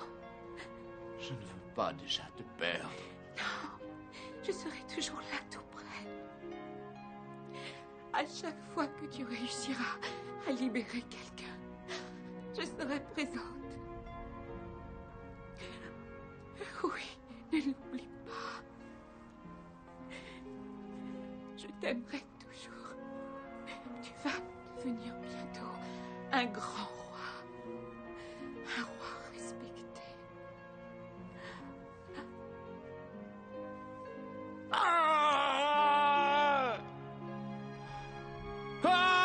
S2: Je ne veux pas déjà te perdre.
S6: Non, je serai toujours là tout près. À chaque fois que tu réussiras à libérer quelqu'un, je serai présente. Oui, ne l'oublie pas. Je t'aimerai toujours. Tu vas devenir bientôt un grand roi. Un roi respecté.
S2: Ah! Ah!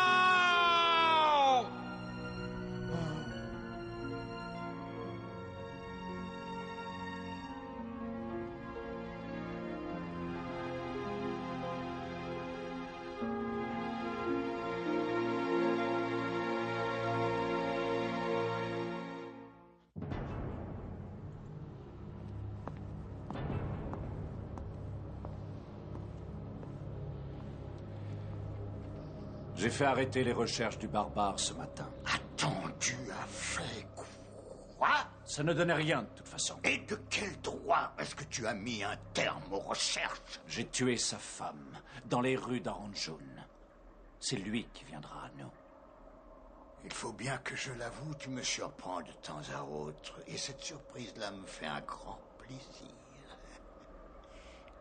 S8: J'ai fait arrêter les recherches du barbare ce matin.
S3: Attends, tu as fait quoi?
S8: Ça ne donnait rien de toute façon.
S3: Et de quel droit est-ce que tu as mis un terme aux recherches?
S8: J'ai tué sa femme dans les rues d'Aranjoun. C'est lui qui viendra à nous.
S3: Il faut bien que je l'avoue, tu me surprends de temps à autre. Et cette surprise-là me fait un grand plaisir.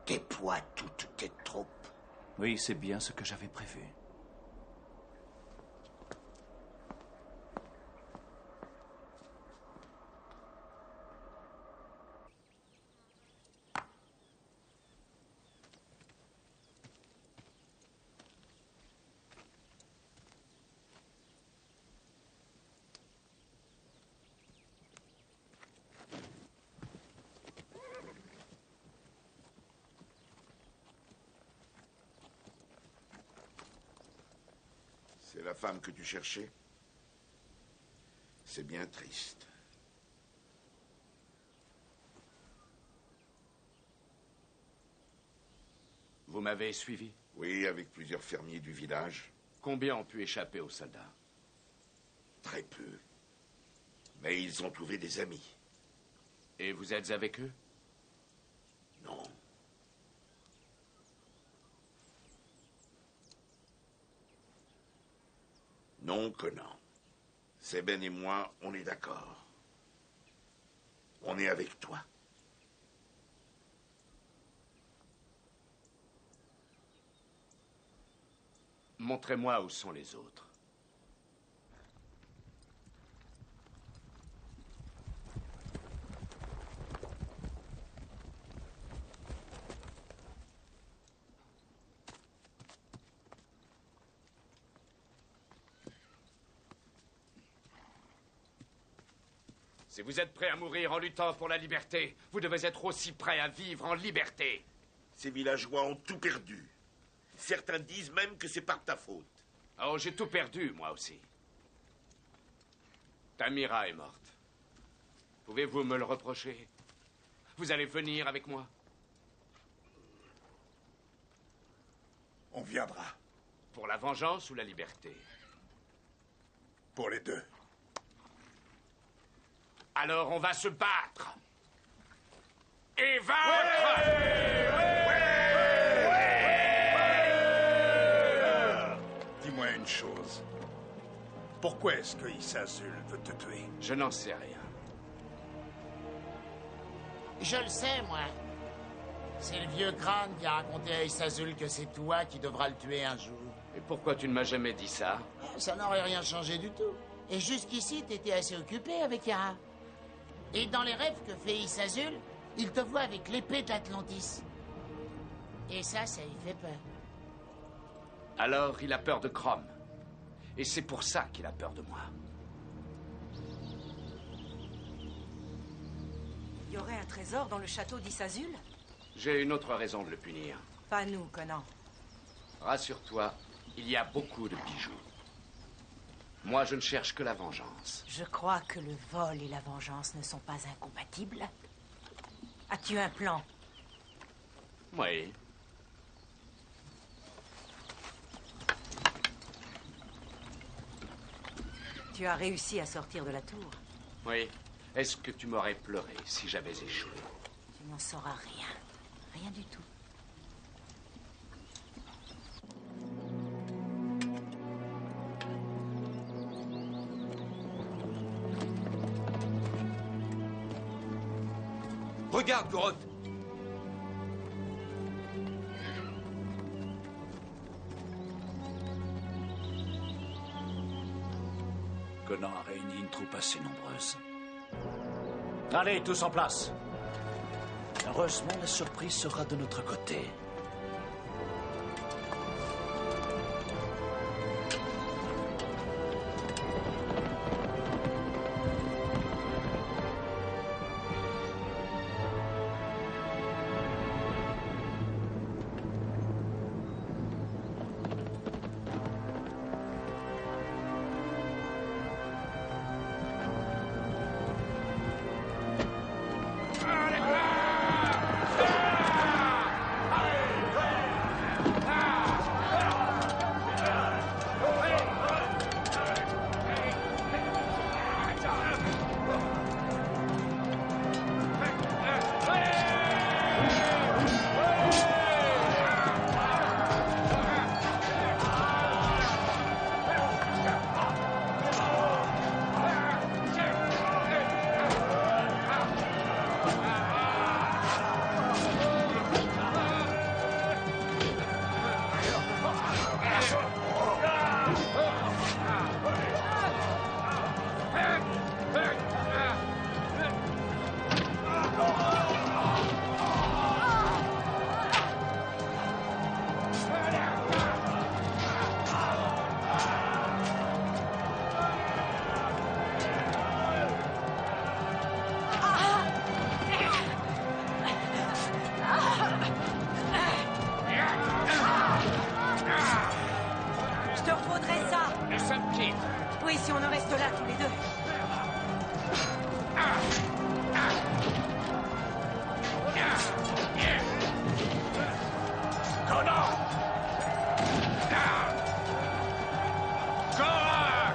S3: Déploie toutes tes troupes.
S8: Oui, c'est bien ce que j'avais prévu.
S13: C'est la femme que tu cherchais? C'est bien triste.
S2: Vous m'avez suivi?
S13: Oui, avec plusieurs fermiers du village.
S2: Combien ont pu échapper aux soldats?
S13: Très peu. Mais ils ont trouvé des amis.
S2: Et vous êtes avec eux?
S13: Non. Non, Conan. Seben et moi, on est d'accord. On est avec toi.
S2: Montrez-moi où sont les autres. Si vous êtes prêt à mourir en luttant pour la liberté, vous devez être aussi prêt à vivre en liberté.
S13: Ces villageois ont tout perdu. Certains disent même que c'est par ta faute.
S2: Oh, j'ai tout perdu, moi aussi. Tamira est morte. Pouvez-vous me le reprocher? Vous allez venir avec moi?
S16: On viendra.
S2: Pour la vengeance ou la liberté?
S16: Pour les deux.
S2: Alors on va se battre. Et vaincre!
S16: Dis-moi une chose. Pourquoi est-ce que Issazul veut te tuer?
S2: Je n'en sais rien.
S9: Je le sais, moi. C'est le vieux crâne qui a raconté à Issazul que c'est toi qui devras le tuer un jour.
S2: Et pourquoi tu ne m'as jamais dit ça?
S9: Ça n'aurait rien changé du tout. Et jusqu'ici, t'étais assez occupé avec Yara. Et dans les rêves que fait Issazul, il te voit avec l'épée d'Atlantis. Et ça lui fait peur.
S2: Alors il a peur de Crom. Et c'est pour ça qu'il a peur de moi.
S15: Il y aurait un trésor dans le château d'Issazul?
S2: J'ai une autre raison de le punir.
S15: Pas nous, Conan.
S2: Rassure-toi, il y a beaucoup de bijoux. Moi, je ne cherche que la vengeance.
S15: Je crois que le vol et la vengeance ne sont pas incompatibles. As-tu un plan?
S2: Oui.
S15: Tu as réussi à sortir de la tour.
S2: Oui. Est-ce que tu m'aurais pleuré si j'avais échoué?
S15: Tu n'en sauras rien. Rien du tout.
S1: Regarde, Goroth!
S8: Conan a réuni une troupe assez nombreuse. Allez, tous en place. Heureusement, la surprise sera de notre côté.
S15: Je te revaudrai ça.
S2: Nous sommes quittes.
S15: Oui, si on en reste là tous les deux.
S2: Conan! Coran!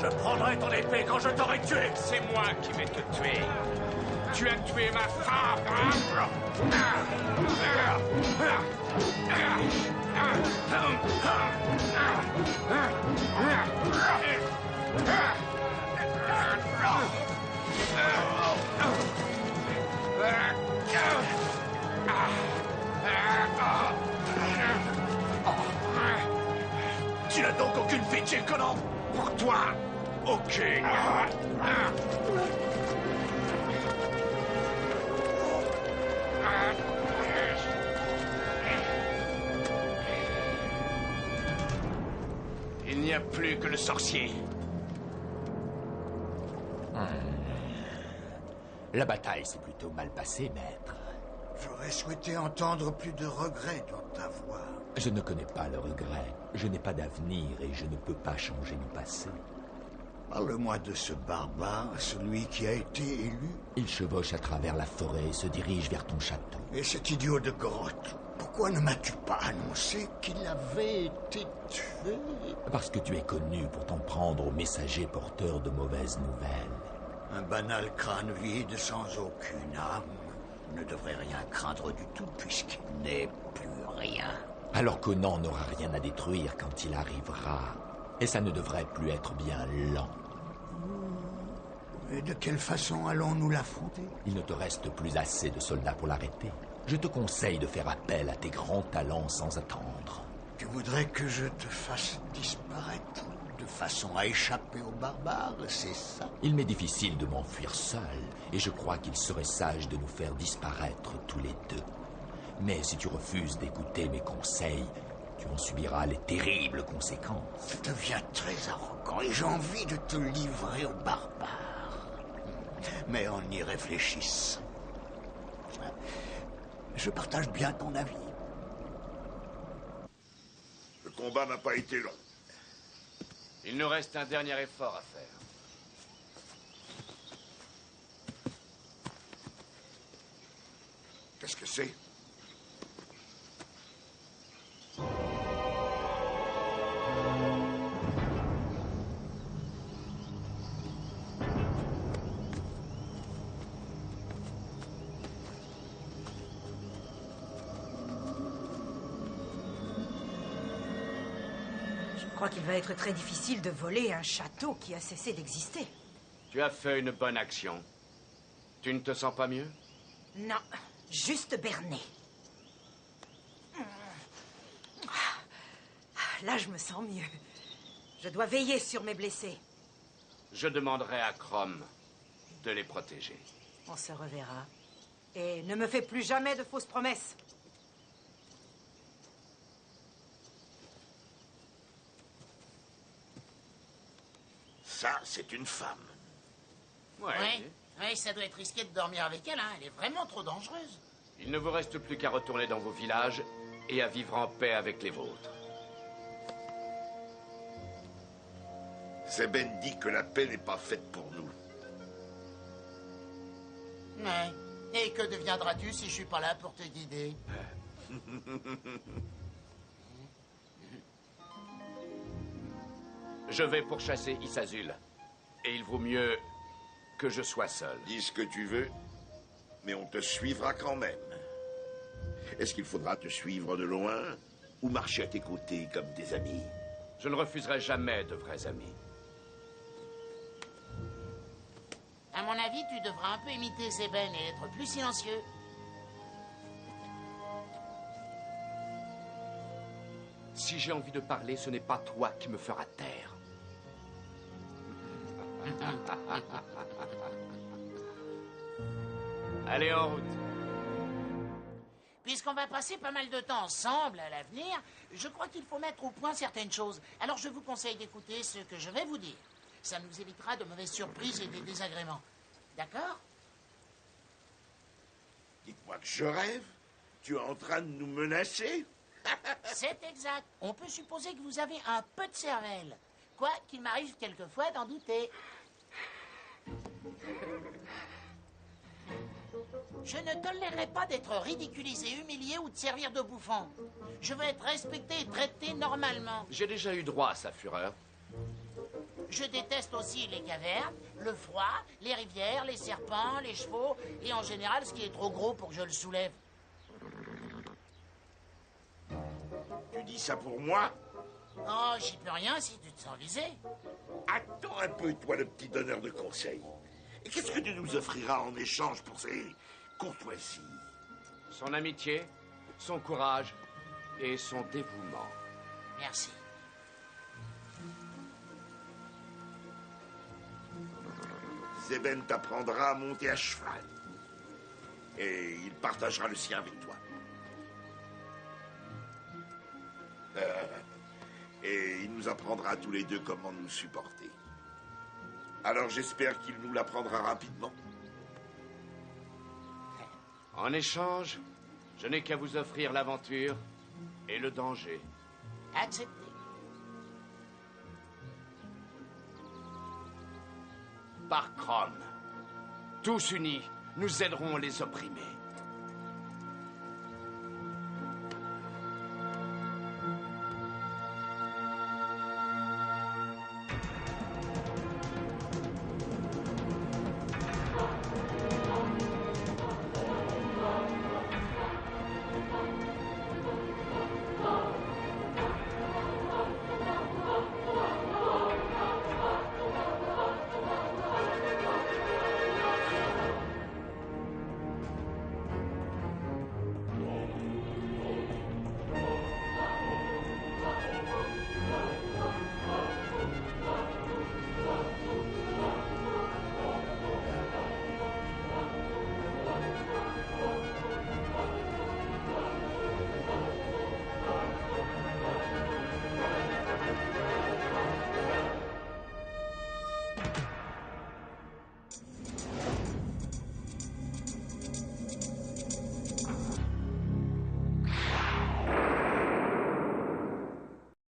S8: Je prendrai ton épée quand je t'aurai tué.
S2: C'est moi qui vais te tuer. Tu as tué ma femme.
S8: Tu n'as donc aucune pitié, Conan?
S2: Pour toi, aucune. Il n'y a plus que le sorcier.
S5: La bataille s'est plutôt mal passée, maître.
S3: J'aurais souhaité entendre plus de regrets dans ta voix.
S5: Je ne connais pas le regret. Je n'ai pas d'avenir et je ne peux pas changer mon passé.
S3: Parle-moi de ce barbare, celui qui a été élu.
S5: Il chevauche à travers la forêt et se dirige vers ton château.
S3: Et cet idiot de Goroth, pourquoi ne m'as-tu pas annoncé qu'il avait été tué?
S5: Parce que tu es connu pour t'en prendre aux messagers porteurs de mauvaises nouvelles.
S3: Un banal crâne vide sans aucune âme ne devrait rien craindre du tout puisqu'il n'est plus rien.
S5: Alors Conan n'aura rien à détruire quand il arrivera. Et ça ne devrait plus être bien lent.
S3: Et de quelle façon allons-nous l'affronter?
S5: Il ne te reste plus assez de soldats pour l'arrêter. Je te conseille de faire appel à tes grands talents sans attendre.
S3: Tu voudrais que je te fasse disparaître de façon à échapper aux barbares, c'est ça?
S5: Il m'est difficile de m'enfuir seul, et je crois qu'il serait sage de nous faire disparaître tous les deux. Mais si tu refuses d'écouter mes conseils, tu en subiras les terribles conséquences.
S3: Tu deviens très arrogant et j'ai envie de te livrer aux barbares. Mais on y réfléchisse. Je partage bien ton avis.
S13: Le combat n'a pas été long.
S2: Il nous reste un dernier effort à faire.
S13: Qu'est-ce que c'est?
S15: crois qu'il va être très difficile de voler un château qui a cessé d'exister.
S2: Tu as fait une bonne action. Tu ne te sens pas mieux?
S15: Non, juste berné. Là, je me sens mieux. Je dois veiller sur mes blessés.
S2: Je demanderai à Crom de les protéger.
S15: On se reverra. Et ne me fais plus jamais de fausses promesses.
S13: Ça, c'est une femme.
S9: Ouais, ça doit être risqué de dormir avec elle, hein. Elle est vraiment trop dangereuse.
S2: Il ne vous reste plus qu'à retourner dans vos villages et à vivre en paix avec les vôtres.
S13: Zeben dit que la paix n'est pas faite pour nous.
S9: Ouais. Et que deviendras-tu si je suis pas là pour te guider?
S2: Je vais pourchasser Issazul. Et il vaut mieux que je sois seul.
S13: Dis ce que tu veux, mais on te suivra quand même. Est-ce qu'il faudra te suivre de loin ou marcher à tes côtés comme des amis?
S2: Je ne refuserai jamais de vrais amis.
S9: À mon avis, tu devras un peu imiter Zeben et être plus silencieux.
S2: Si j'ai envie de parler, ce n'est pas toi qui me feras taire. Allez, en route.
S9: Puisqu'on va passer pas mal de temps ensemble à l'avenir, je crois qu'il faut mettre au point certaines choses. Alors je vous conseille d'écouter ce que je vais vous dire. Ça nous évitera de mauvaises surprises et des désagréments. D'accord?
S13: Dites-moi que je rêve? Tu es en train de nous menacer?
S9: C'est exact. On peut supposer que vous avez un peu de cervelle. Quoi qu'il m'arrive quelquefois d'en douter. Je ne tolérerai pas d'être ridiculisé, humilié ou de servir de bouffon. Je veux être respecté et traité normalement.
S2: J'ai déjà eu droit à sa fureur.
S9: Je déteste aussi les cavernes, le froid, les rivières, les serpents, les chevaux et en général ce qui est trop gros pour que je le soulève.
S13: Tu dis ça pour moi?
S9: Oh, j'y peux rien si tu te sens visé.
S13: Attends un peu, toi, le petit donneur de conseils. Et qu'est-ce que tu nous offriras en échange pour ces courtoisies?
S2: Son amitié, son courage et son dévouement.
S9: Merci.
S13: Zeben t'apprendra à monter à cheval. Et il partagera le sien avec toi. Et il nous apprendra tous les deux comment nous supporter. Alors j'espère qu'il nous l'apprendra rapidement.
S2: En échange, je n'ai qu'à vous offrir l'aventure et le danger.
S9: Accepté.
S2: Par Crom, tous unis, nous aiderons les opprimés.